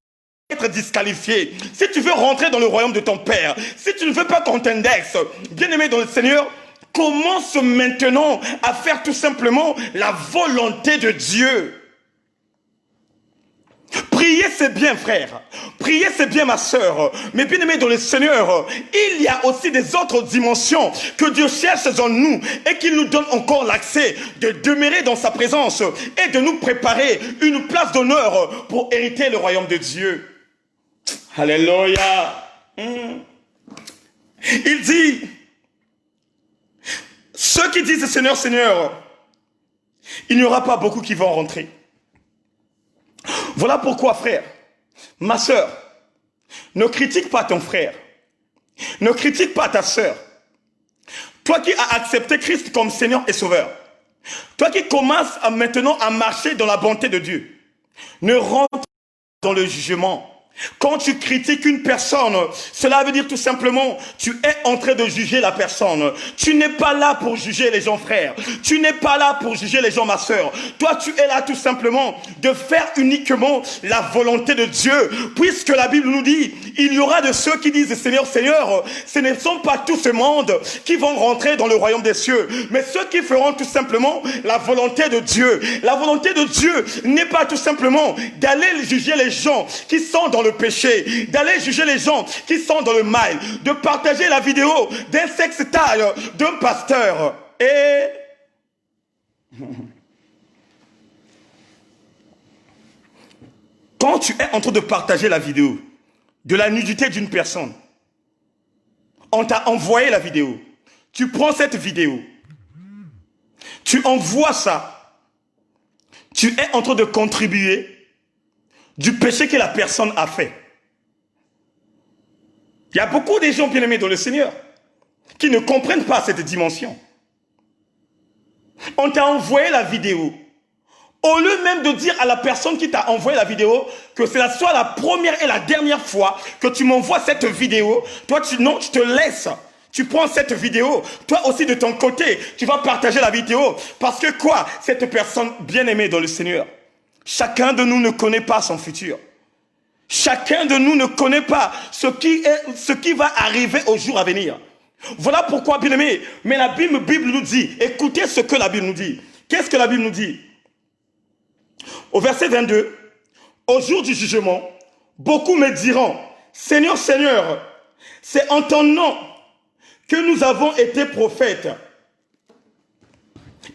être disqualifié, si tu veux rentrer dans le royaume de ton Père, si tu ne veux pas qu'on t'indexe, bien-aimé dans le Seigneur, commence maintenant à faire tout simplement la volonté de Dieu. Prier c'est bien frère, prier c'est bien ma sœur, mais bien aimé dans le Seigneur, il y a aussi des autres dimensions que Dieu cherche en nous et qu'il nous donne encore l'accès de demeurer dans sa présence et de nous préparer une place d'honneur pour hériter le royaume de Dieu. Alléluia. Il dit, ceux qui disent Seigneur, Seigneur, il n'y aura pas beaucoup qui vont rentrer. Voilà pourquoi, frère, ma sœur, ne critique pas ton frère, ne critique pas ta sœur. Toi qui as accepté Christ comme Seigneur et Sauveur, toi qui commences maintenant à marcher dans la bonté de Dieu, ne rentre pas dans le jugement. Quand tu critiques une personne, cela veut dire tout simplement, tu es en train de juger la personne. Tu n'es pas là pour juger les gens, frère. Tu n'es pas là pour juger les gens, ma sœur. Toi, tu es là tout simplement de faire uniquement la volonté de Dieu. Puisque la Bible nous dit, il y aura de ceux qui disent Seigneur, Seigneur, ce ne sont pas tout ce monde qui vont rentrer dans le royaume des cieux, mais ceux qui feront tout simplement la volonté de Dieu. La volonté de Dieu n'est pas tout simplement d'aller juger les gens qui sont dans le péché, d'aller juger les gens qui sont dans le mal, de partager la vidéo d'un sextaille d'un pasteur. Et quand tu es en train de partager la vidéo de la nudité d'une personne, on t'a envoyé la vidéo, tu prends cette vidéo, tu envoies ça, tu es en train de contribuer du péché que la personne a fait. Il y a beaucoup de gens bien-aimés dans le Seigneur qui ne comprennent pas cette dimension. On t'a envoyé la vidéo. Au lieu même de dire à la personne qui t'a envoyé la vidéo que cela soit la première et la dernière fois que tu m'envoies cette vidéo, toi tu te laisses. Tu prends cette vidéo, toi aussi de ton côté, tu vas partager la vidéo. Parce que quoi? Cette personne bien-aimée dans le Seigneur, chacun de nous ne connaît pas son futur. Chacun de nous ne connaît pas ce qui va arriver au jour à venir. Voilà pourquoi, bien aimé, mais la Bible nous dit, écoutez ce que la Bible nous dit. Qu'est-ce que la Bible nous dit? Au verset 22, au jour du jugement, beaucoup me diront, Seigneur, Seigneur, c'est en ton nom que nous avons été prophètes.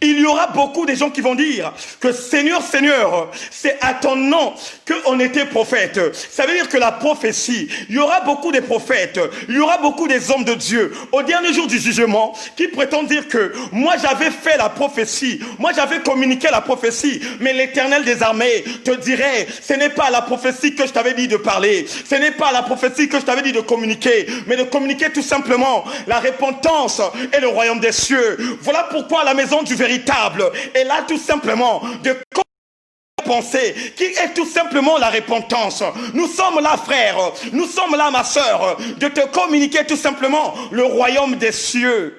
Il y aura beaucoup de gens qui vont dire que Seigneur, Seigneur, c'est à ton nom qu'on était prophète. Ça veut dire que la prophétie, il y aura beaucoup de prophètes, il y aura beaucoup des hommes de Dieu au dernier jour du jugement qui prétendent dire que moi j'avais fait la prophétie, moi j'avais communiqué la prophétie, mais l'Éternel des armées te dirait, ce n'est pas la prophétie que je t'avais dit de parler, ce n'est pas la prophétie que je t'avais dit de communiquer, mais de communiquer tout simplement la repentance et le royaume des cieux. Voilà pourquoi la maison du véritable est là tout simplement de penser qui est tout simplement la repentance. Nous sommes là, frère, nous sommes là, ma sœur, de te communiquer tout simplement le royaume des cieux.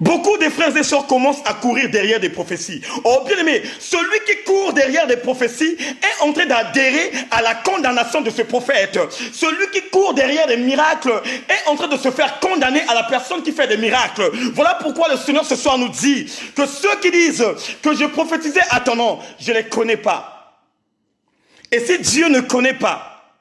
Beaucoup de frères et sœurs commencent à courir derrière des prophéties. Oh bien aimé, celui qui court derrière des prophéties est en train d'adhérer à la condamnation de ce prophète. Celui qui court derrière des miracles est en train de se faire condamner à la personne qui fait des miracles. Voilà pourquoi le Seigneur ce soir nous dit que ceux qui disent que je prophétisais à ton nom, je ne les connais pas. Et si Dieu ne connaît pas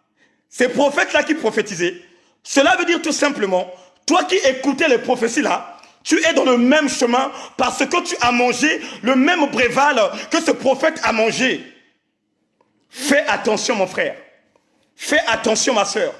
ces prophètes-là qui prophétisaient, cela veut dire tout simplement, toi qui écoutais les prophéties-là, tu es dans le même chemin parce que tu as mangé le même breval que ce prophète a mangé. Fais attention, mon frère. Fais attention, ma sœur.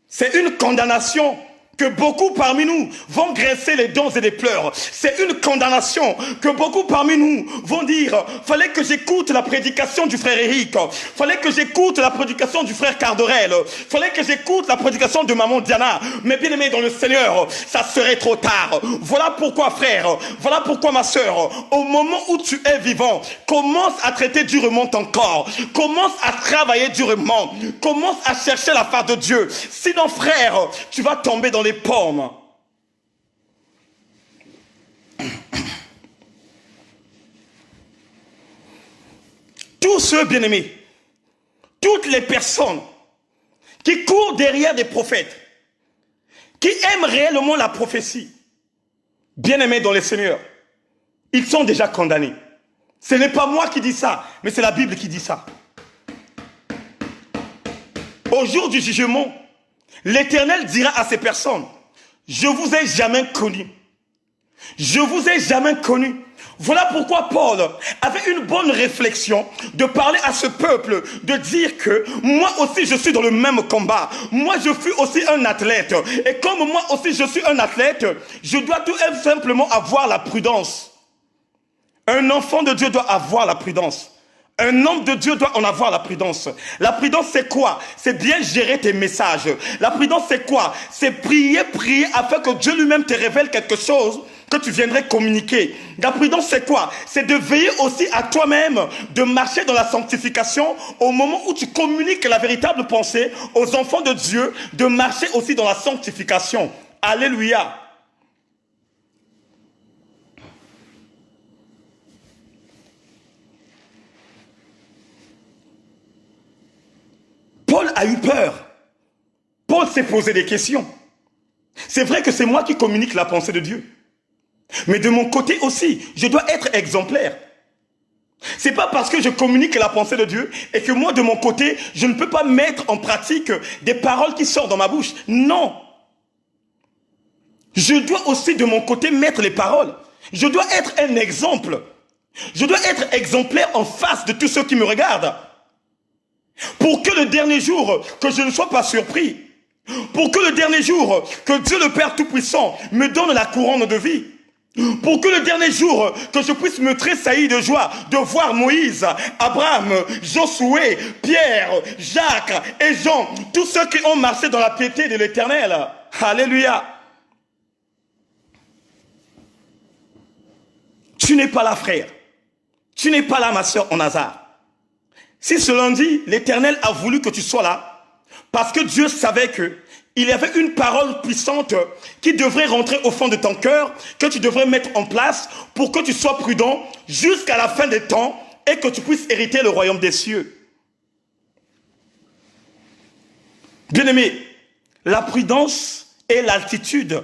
C'est une condamnation que beaucoup parmi nous vont graisser les dents et les pleurs. C'est une condamnation que beaucoup parmi nous vont dire, fallait que j'écoute la prédication du frère Eric, fallait que j'écoute la prédication du frère Cardorel, fallait que j'écoute la prédication de maman Diana. Mais bien aimé dans le Seigneur, ça serait trop tard. Voilà pourquoi frère, voilà pourquoi ma soeur, au moment où tu es vivant, commence à traiter durement ton corps, commence à travailler durement, commence à chercher la face de Dieu. Sinon frère, tu vas tomber dans les pommes. Tous ceux bien-aimés, toutes les personnes qui courent derrière des prophètes, qui aiment réellement la prophétie, bien-aimés dans le Seigneur, ils sont déjà condamnés. Ce n'est pas moi qui dis ça, mais c'est la Bible qui dit ça. Au jour du jugement, l'Éternel dira à ces personnes, je vous ai jamais connu. Je vous ai jamais connu. Voilà pourquoi Paul avait une bonne réflexion de parler à ce peuple, de dire que moi aussi je suis dans le même combat. Moi je suis aussi un athlète. Et comme moi aussi je suis un athlète, je dois tout simplement avoir la prudence. Un enfant de Dieu doit avoir la prudence. Un homme de Dieu doit en avoir la prudence. La prudence, c'est quoi? C'est bien gérer tes messages. La prudence, c'est quoi? C'est prier afin que Dieu lui-même te révèle quelque chose que tu viendrais communiquer. La prudence, c'est quoi? C'est de veiller aussi à toi-même, de marcher dans la sanctification au moment où tu communiques la véritable pensée aux enfants de Dieu, de marcher aussi dans la sanctification. Alléluia. Paul a eu peur. Paul s'est posé des questions. C'est vrai que c'est moi qui communique la pensée de Dieu. Mais de mon côté aussi, je dois être exemplaire. C'est pas parce que je communique la pensée de Dieu et que moi de mon côté, je ne peux pas mettre en pratique des paroles qui sortent dans ma bouche. Non. Je dois aussi de mon côté mettre les paroles. Je dois être un exemple. Je dois être exemplaire en face de tous ceux qui me regardent. Pour que le dernier jour, que je ne sois pas surpris. Pour que le dernier jour, que Dieu le Père Tout-Puissant me donne la couronne de vie. Pour que le dernier jour, que je puisse me tressaillir de joie de voir Moïse, Abraham, Josué, Pierre, Jacques et Jean, tous ceux qui ont marché dans la piété de l'Éternel. Alléluia. Tu n'es pas là, frère. Tu n'es pas là, ma soeur, en hasard. Si ce lundi, l'Éternel a voulu que tu sois là, parce que Dieu savait que il y avait une parole puissante qui devrait rentrer au fond de ton cœur, que tu devrais mettre en place pour que tu sois prudent jusqu'à la fin des temps et que tu puisses hériter le royaume des cieux. Bien-aimé, la prudence est l'altitude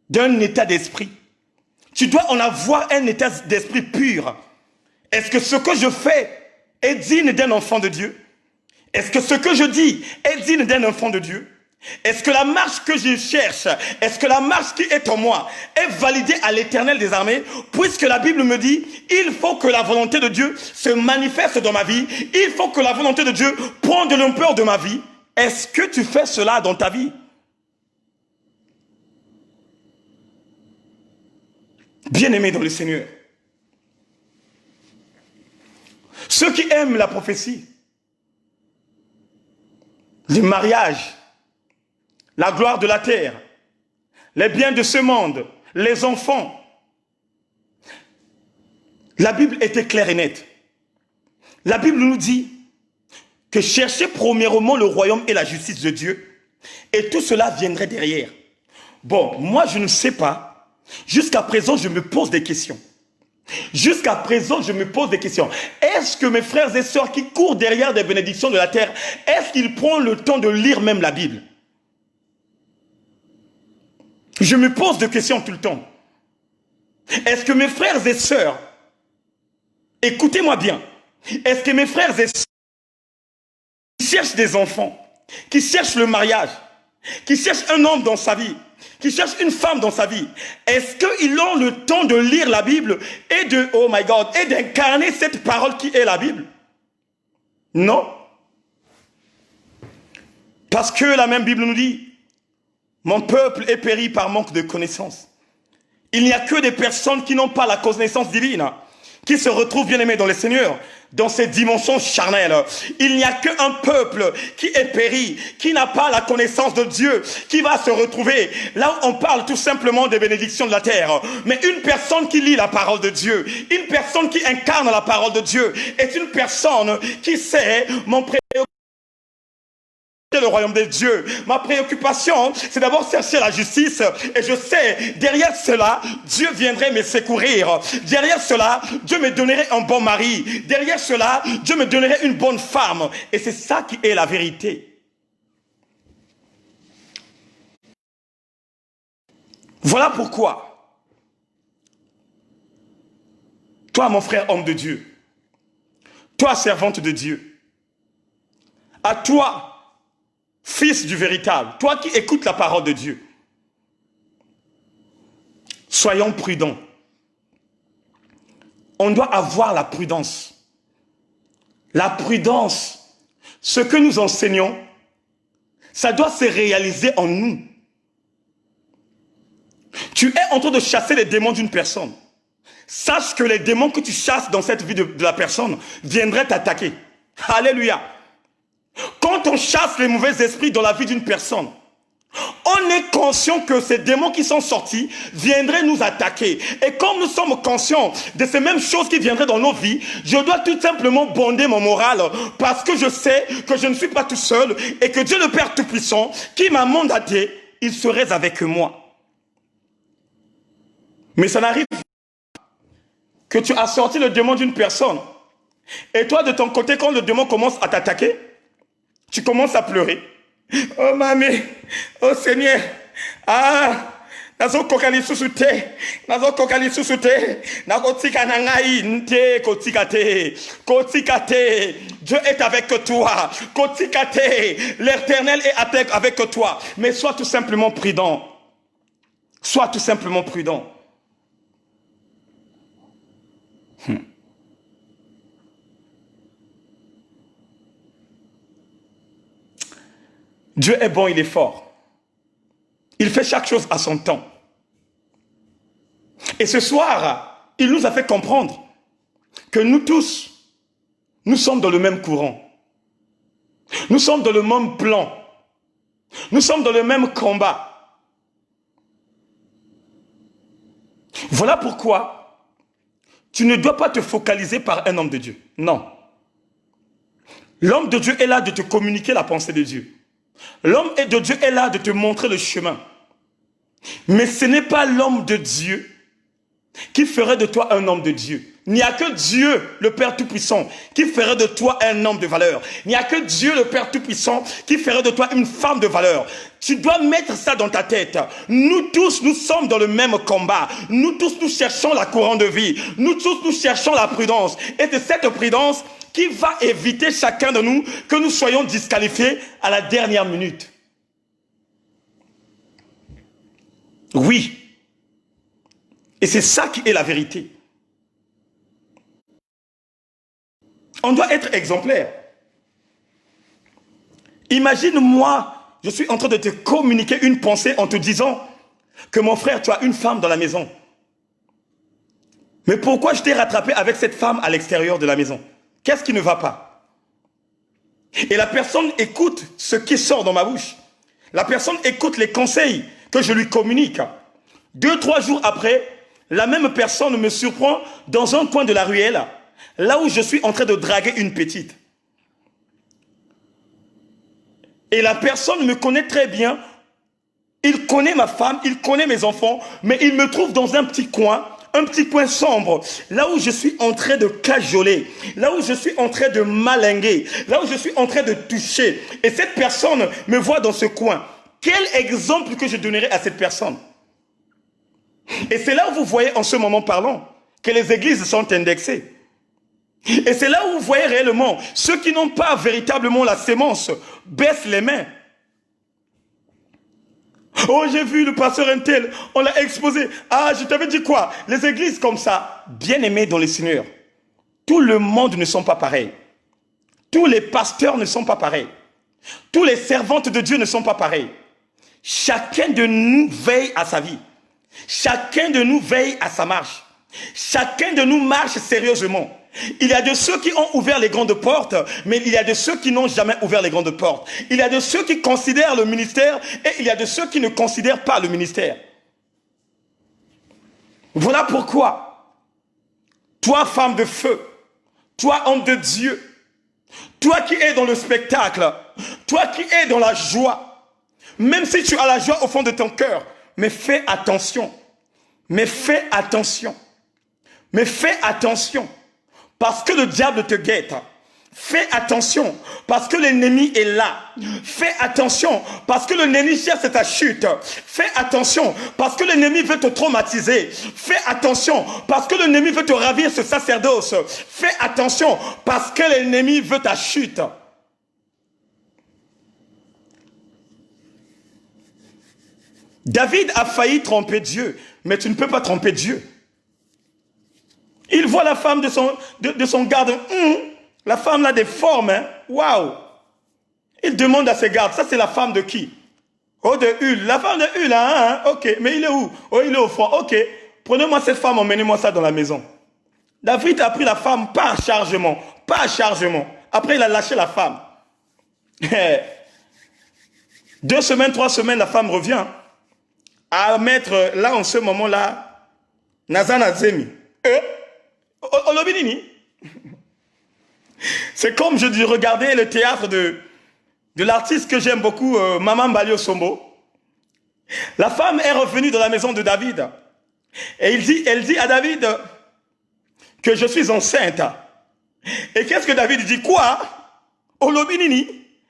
d'un état d'esprit. Tu dois en avoir un état d'esprit pur. Est-ce que ce que je fais est digne d'un enfant de Dieu? Est-ce que ce que je dis est digne d'un enfant de Dieu? Est-ce que la marche que je cherche, est-ce que la marche qui est en moi est validée à l'Éternel des armées? Puisque la Bible me dit, il faut que la volonté de Dieu se manifeste dans ma vie. Il faut que la volonté de Dieu prenne de l'ampleur de ma vie. Est-ce que tu fais cela dans ta vie? Bien-aimé dans le Seigneur, ceux qui aiment la prophétie, le mariage, la gloire de la terre, les biens de ce monde, les enfants, la Bible était claire et nette. La Bible nous dit que cherchez premièrement le royaume et la justice de Dieu, et tout cela viendrait derrière. Bon, moi je ne sais pas. Jusqu'à présent, je me pose des questions. Jusqu'à présent, je me pose des questions. Est-ce que mes frères et sœurs qui courent derrière des bénédictions de la terre, est-ce qu'ils prennent le temps de lire même la Bible? Je me pose des questions tout le temps. Est-ce que mes frères et sœurs, écoutez-moi bien, est-ce que mes frères et sœurs qui cherchent des enfants, qui cherchent le mariage, qui cherchent un homme dans sa vie, qui cherchent une femme dans sa vie, est-ce qu'ils ont le temps de lire la Bible et de, oh my God, et d'incarner cette parole qui est la Bible? Non. Parce que la même Bible nous dit Mon peuple est péri par manque de connaissance. Il n'y a que des personnes qui n'ont pas la connaissance divine, qui se retrouvent bien aimés dans le Seigneur, dans ces dimensions charnelles. Il n'y a qu'un peuple qui est péri, qui n'a pas la connaissance de Dieu, qui va se retrouver là où on parle tout simplement des bénédictions de la terre. Mais une personne qui lit la parole de Dieu, une personne qui incarne la parole de Dieu, est une personne qui sait mon le royaume de Dieu. Ma préoccupation, c'est d'abord chercher la justice. Et je sais, derrière cela, Dieu viendrait me secourir. Derrière cela, Dieu me donnerait un bon mari. Derrière cela, Dieu me donnerait une bonne femme. Et c'est ça qui est la vérité. Voilà pourquoi, toi, mon frère homme de Dieu, toi, servante de Dieu, à toi, fils du véritable, toi qui écoutes la parole de Dieu, soyons prudents. On doit avoir la prudence. La prudence, ce que nous enseignons, ça doit se réaliser en nous. Tu es en train de chasser les démons d'une personne. Sache que les démons que tu chasses dans cette vie de la personne viendraient t'attaquer. Alléluia. Quand on chasse les mauvais esprits dans la vie d'une personne, on est conscient que ces démons qui sont sortis viendraient nous attaquer. Et comme nous sommes conscients de ces mêmes choses qui viendraient dans nos vies, je dois tout simplement bonder mon moral parce que je sais que je ne suis pas tout seul et que Dieu le Père Tout-Puissant qui m'a mandaté, il serait avec moi. Mais ça n'arrive pas que tu as sorti le démon d'une personne et toi de ton côté, quand le démon commence à t'attaquer, tu commences à pleurer. Oh mamie, oh Seigneur, ah, nazo kokali susute, nazo kokali susute, nakotika nangai nte kotikate, kotikate. Dieu est avec toi, kotikate. L'Éternel est avec toi. Mais sois tout simplement prudent. Sois tout simplement prudent. Dieu est bon, il est fort. Il fait chaque chose à son temps. Et ce soir, il nous a fait comprendre que nous tous, nous sommes dans le même courant. Nous sommes dans le même plan. Nous sommes dans le même combat. Voilà pourquoi tu ne dois pas te focaliser par un homme de Dieu. Non. L'homme de Dieu est là de te communiquer la pensée de Dieu. L'homme de Dieu est là de te montrer le chemin. Mais ce n'est pas l'homme de Dieu qui ferait de toi un homme de Dieu. Il n'y a que Dieu, le Père Tout-Puissant, qui ferait de toi un homme de valeur. Il n'y a que Dieu, le Père Tout-Puissant, qui ferait de toi une femme de valeur. Tu dois mettre ça dans ta tête. Nous tous, nous sommes dans le même combat. Nous tous, nous cherchons la couronne de vie. Nous tous, nous cherchons la prudence. Et de cette prudence qui va éviter chacun de nous que nous soyons disqualifiés à la dernière minute. Oui. Et c'est ça qui est la vérité. On doit être exemplaire. Imagine-moi, je suis en train de te communiquer une pensée en te disant que mon frère, tu as une femme dans la maison. Mais pourquoi je t'ai rattrapé avec cette femme à l'extérieur de la maison? Qu'est-ce qui ne va pas? Et la personne écoute ce qui sort dans ma bouche. La personne écoute les conseils que je lui communique. 2-3 jours après, la même personne me surprend dans un coin de la ruelle, là où je suis en train de draguer une petite. Et la personne me connaît très bien. Il connaît ma femme, il connaît mes enfants, mais il me trouve dans un petit coin sombre, là où je suis en train de cajoler, là où je suis en train de malinguer, là où je suis en train de toucher. Et cette personne me voit dans ce coin. Quel exemple que je donnerai à cette personne? Et c'est là où vous voyez en ce moment parlant que les églises sont indexées. Et c'est là où vous voyez réellement ceux qui n'ont pas véritablement la sémence baissent les mains. Oh, j'ai vu le pasteur Intel, on l'a exposé. Ah, je t'avais dit quoi? Les églises comme ça, bien aimées dans le Seigneur, tout le monde ne sont pas pareils. Tous les pasteurs ne sont pas pareils. Tous les servantes de Dieu ne sont pas pareils. Chacun de nous veille à sa vie. Chacun de nous veille à sa marche. Chacun de nous marche sérieusement. Il y a de ceux qui ont ouvert les grandes portes, mais il y a de ceux qui n'ont jamais ouvert les grandes portes. Il y a de ceux qui considèrent le ministère et il y a de ceux qui ne considèrent pas le ministère. Voilà pourquoi, toi femme de feu, toi homme de Dieu, toi qui es dans le spectacle, toi qui es dans la joie, même si tu as la joie au fond de ton cœur, mais fais attention, mais fais attention, mais fais attention, parce que le diable te guette. Fais attention, parce que l'ennemi est là. Fais attention, parce que l'ennemi cherche ta chute. Fais attention, parce que l'ennemi veut te traumatiser. Fais attention, parce que l'ennemi veut te ravir ce sacerdoce. Fais attention, parce que l'ennemi veut ta chute. David a failli tromper Dieu, mais tu ne peux pas tromper Dieu. Il voit la femme de son garde. La femme a des formes, hein? Waouh! Il demande à ses gardes, ça c'est la femme de qui? Oh, de Hul. La femme de Hul, hein? Ok, mais il est où? Oh, il est au fond. Ok, prenez-moi cette femme, emmenez-moi ça dans la maison. David a pris la femme, pas à chargement, pas à chargement. Après, il a lâché la femme. 2 semaines, 3 semaines, la femme revient à mettre là, en ce moment-là, Nazan Azemi. Olobinini. C'est comme je dis, regardez le théâtre de l'artiste que j'aime beaucoup, Maman Balio Sombo. La femme est revenue dans la maison de David. Et elle dit à David que je suis enceinte. Et qu'est-ce que David dit? Quoi? Olobinini.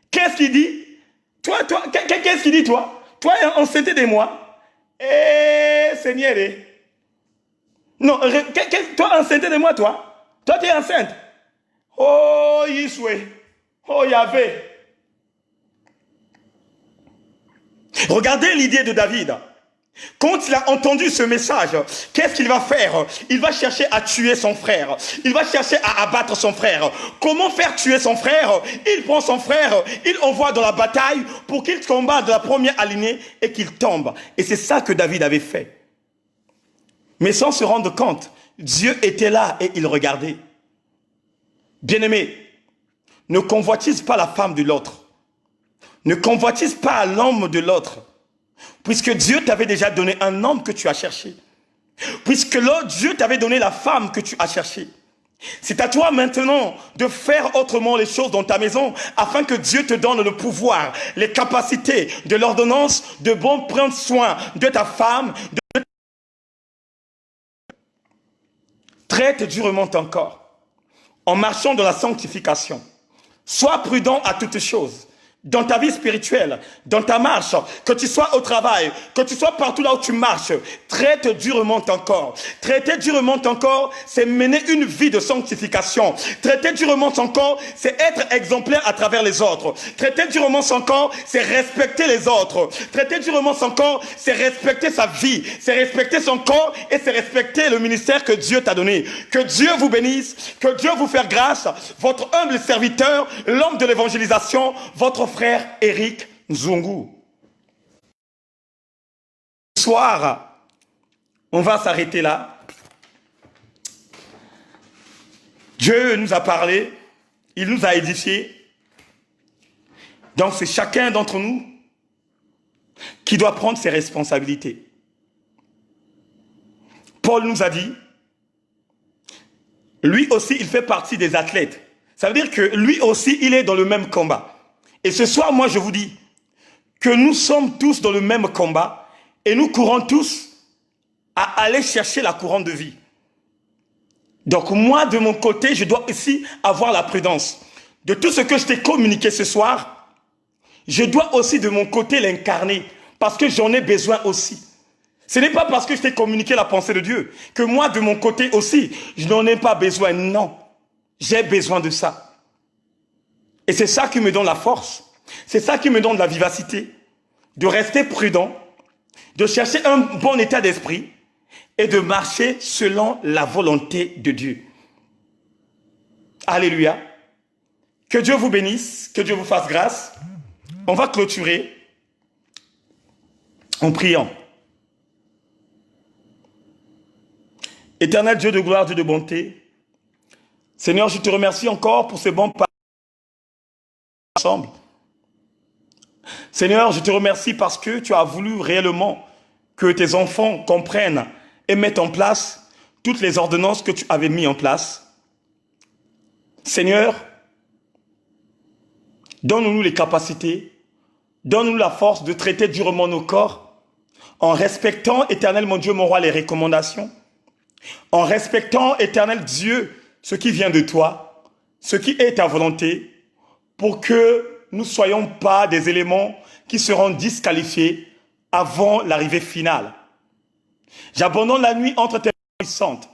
Qu'est-ce qu'il dit? Toi, qu'est-ce qu'il dit, toi? Toi, enceinte de moi. Seigneur. Non, toi, enceinte de moi, toi? Toi, tu es enceinte. Oh, Yiswe. Oh, Yahvé. Regardez l'idée de David. Quand il a entendu ce message, qu'est-ce qu'il va faire? Il va chercher à tuer son frère. Il va chercher à abattre son frère. Comment faire tuer son frère? Il prend son frère, il envoie dans la bataille pour qu'il combatte de la première alignée et qu'il tombe. Et c'est ça que David avait fait. Mais sans se rendre compte, Dieu était là et il regardait. Bien-aimé, ne convoitise pas la femme de l'autre. Ne convoitise pas l'homme de l'autre. Puisque Dieu t'avait déjà donné un homme que tu as cherché. Puisque l'autre, Dieu t'avait donné la femme que tu as cherchée. C'est à toi maintenant de faire autrement les choses dans ta maison afin que Dieu te donne le pouvoir, les capacités de l'ordonnance de bon prendre soin de ta femme. Traite durement ton corps en marchant dans la sanctification. Sois prudent à toutes choses. Dans ta vie spirituelle, dans ta marche, que tu sois au travail, que tu sois partout là où tu marches, traite durement ton corps. Traiter durement ton corps, c'est mener une vie de sanctification. Traiter durement son corps, c'est être exemplaire à travers les autres. Traiter durement son corps, c'est respecter les autres. Traiter durement son corps, c'est respecter sa vie, c'est respecter son corps et c'est respecter le ministère que Dieu t'a donné. Que Dieu vous bénisse, que Dieu vous fasse grâce. Votre humble serviteur, l'homme de l'évangélisation, votre frère Eric Nzungu. Ce soir, on va s'arrêter là. Dieu nous a parlé, il nous a édifiés. Donc c'est chacun d'entre nous qui doit prendre ses responsabilités. Paul nous a dit, lui aussi il fait partie des athlètes. Ça veut dire que lui aussi il est dans le même combat. Et ce soir, moi, je vous dis que nous sommes tous dans le même combat et nous courons tous à aller chercher la couronne de vie. Donc moi, de mon côté, je dois aussi avoir la prudence. De tout ce que je t'ai communiqué ce soir, je dois aussi de mon côté l'incarner parce que j'en ai besoin aussi. Ce n'est pas parce que je t'ai communiqué la pensée de Dieu que moi, de mon côté aussi, je n'en ai pas besoin. Non, j'ai besoin de ça. Et c'est ça qui me donne la force, c'est ça qui me donne la vivacité, de rester prudent, de chercher un bon état d'esprit et de marcher selon la volonté de Dieu. Alléluia. Que Dieu vous bénisse, que Dieu vous fasse grâce. On va clôturer en priant. Éternel Dieu de gloire, Dieu de bonté, Seigneur, je te remercie encore pour ces bons pas ensemble. Seigneur, je te remercie parce que tu as voulu réellement que tes enfants comprennent et mettent en place toutes les ordonnances que tu avais mises en place. Seigneur, donne-nous les capacités, donne-nous la force de traiter durement nos corps en respectant, éternel mon Dieu, mon roi, les recommandations, en respectant, éternel Dieu, ce qui vient de toi, ce qui est ta volonté, pour que nous ne soyons pas des éléments qui seront disqualifiés avant l'arrivée finale. J'abandonne la nuit entre tes mains puissantes.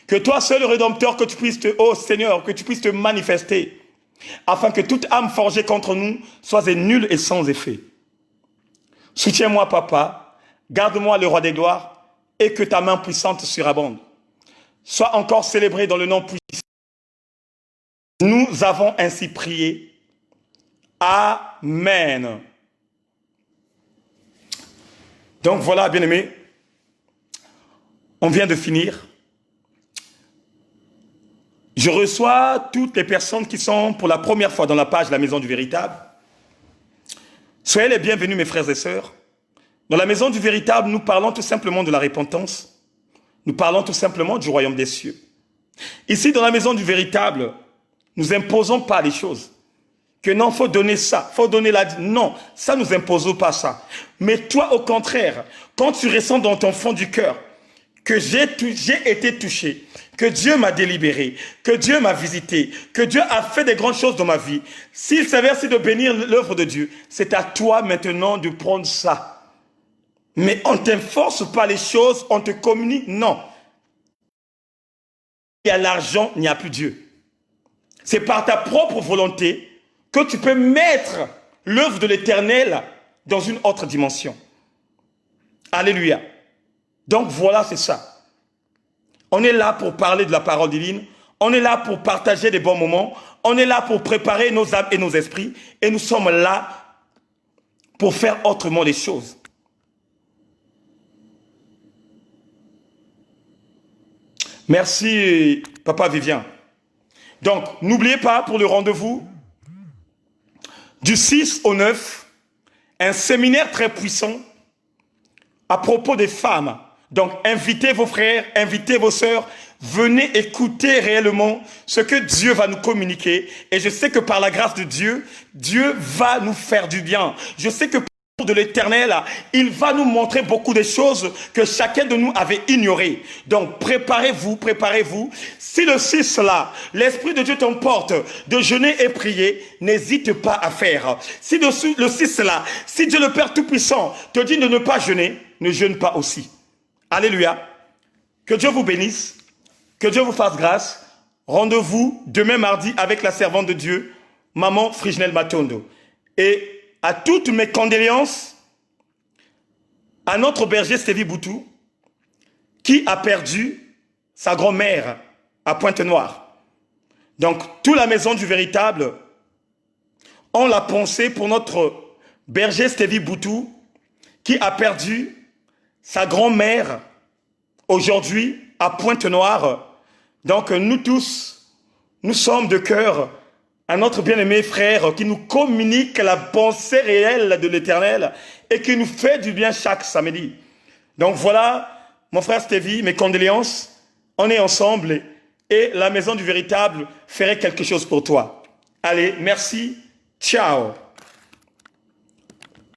Que toi seul, le Rédempteur, que tu puisses oh Seigneur, que tu puisses te manifester, afin que toute âme forgée contre nous soit nulle et sans effet. Soutiens-moi, Papa, garde-moi le roi des gloires, et que ta main puissante surabonde. Sois encore célébré dans le nom puissant. Nous avons ainsi prié. Amen. Donc voilà, bien-aimés, on vient de finir. Je reçois toutes les personnes qui sont pour la première fois dans la page La Maison du Véritable. Soyez les bienvenus, mes frères et sœurs. Dans la Maison du Véritable, nous parlons tout simplement de la repentance. Nous parlons tout simplement du royaume des cieux. Ici, dans la Maison du Véritable, nous n'imposons pas les choses. Que non, il faut donner ça, il faut donner la... Non, ça ne nous impose pas ça. Mais toi, au contraire, quand tu ressens dans ton fond du cœur que j'ai été touché, que Dieu m'a délibéré, que Dieu m'a visité, que Dieu a fait des grandes choses dans ma vie, s'il s'avère de bénir l'œuvre de Dieu, c'est à toi maintenant de prendre ça. Mais on ne t'enforce pas les choses, on te communique, non. Il y a l'argent, il n'y a plus Dieu. C'est par ta propre volonté que tu peux mettre l'œuvre de l'Éternel dans une autre dimension. Alléluia. Donc voilà, c'est ça. On est là pour parler de la parole divine. On est là pour partager des bons moments. On est là pour préparer nos âmes et nos esprits. Et nous sommes là pour faire autrement les choses. Merci, Papa Vivien. Donc, n'oubliez pas pour le rendez-vous du 6 au 9, un séminaire très puissant à propos des femmes. Donc, invitez vos frères, invitez vos sœurs, venez écouter réellement ce que Dieu va nous communiquer. Et je sais que par la grâce de Dieu, Dieu va nous faire du bien. Je sais que de l'Éternel, il va nous montrer beaucoup de choses que chacun de nous avait ignorées. Donc préparez-vous, préparez-vous. Si le 6 là, l'Esprit de Dieu t'emporte de jeûner et prier, n'hésite pas à faire. Si le 6 là, si Dieu le Père Tout-Puissant te dit de ne pas jeûner, ne jeûne pas aussi. Alléluia. Que Dieu vous bénisse, que Dieu vous fasse grâce. Rendez-vous demain mardi avec la servante de Dieu, Maman Frijnel Matondo. Et à toutes mes condoléances à notre berger Stevie Boutou, qui a perdu sa grand-mère à Pointe-Noire. Donc, toute la Maison du Véritable ont la pensée pour notre berger Stevie Boutou, qui a perdu sa grand-mère aujourd'hui à Pointe-Noire. Donc, nous tous, nous sommes de cœur à notre bien-aimé frère qui nous communique la pensée réelle de l'Éternel et qui nous fait du bien chaque samedi. Donc voilà, mon frère Stevie, mes condoléances, on est ensemble et la Maison du Véritable ferait quelque chose pour toi. Allez, merci, ciao.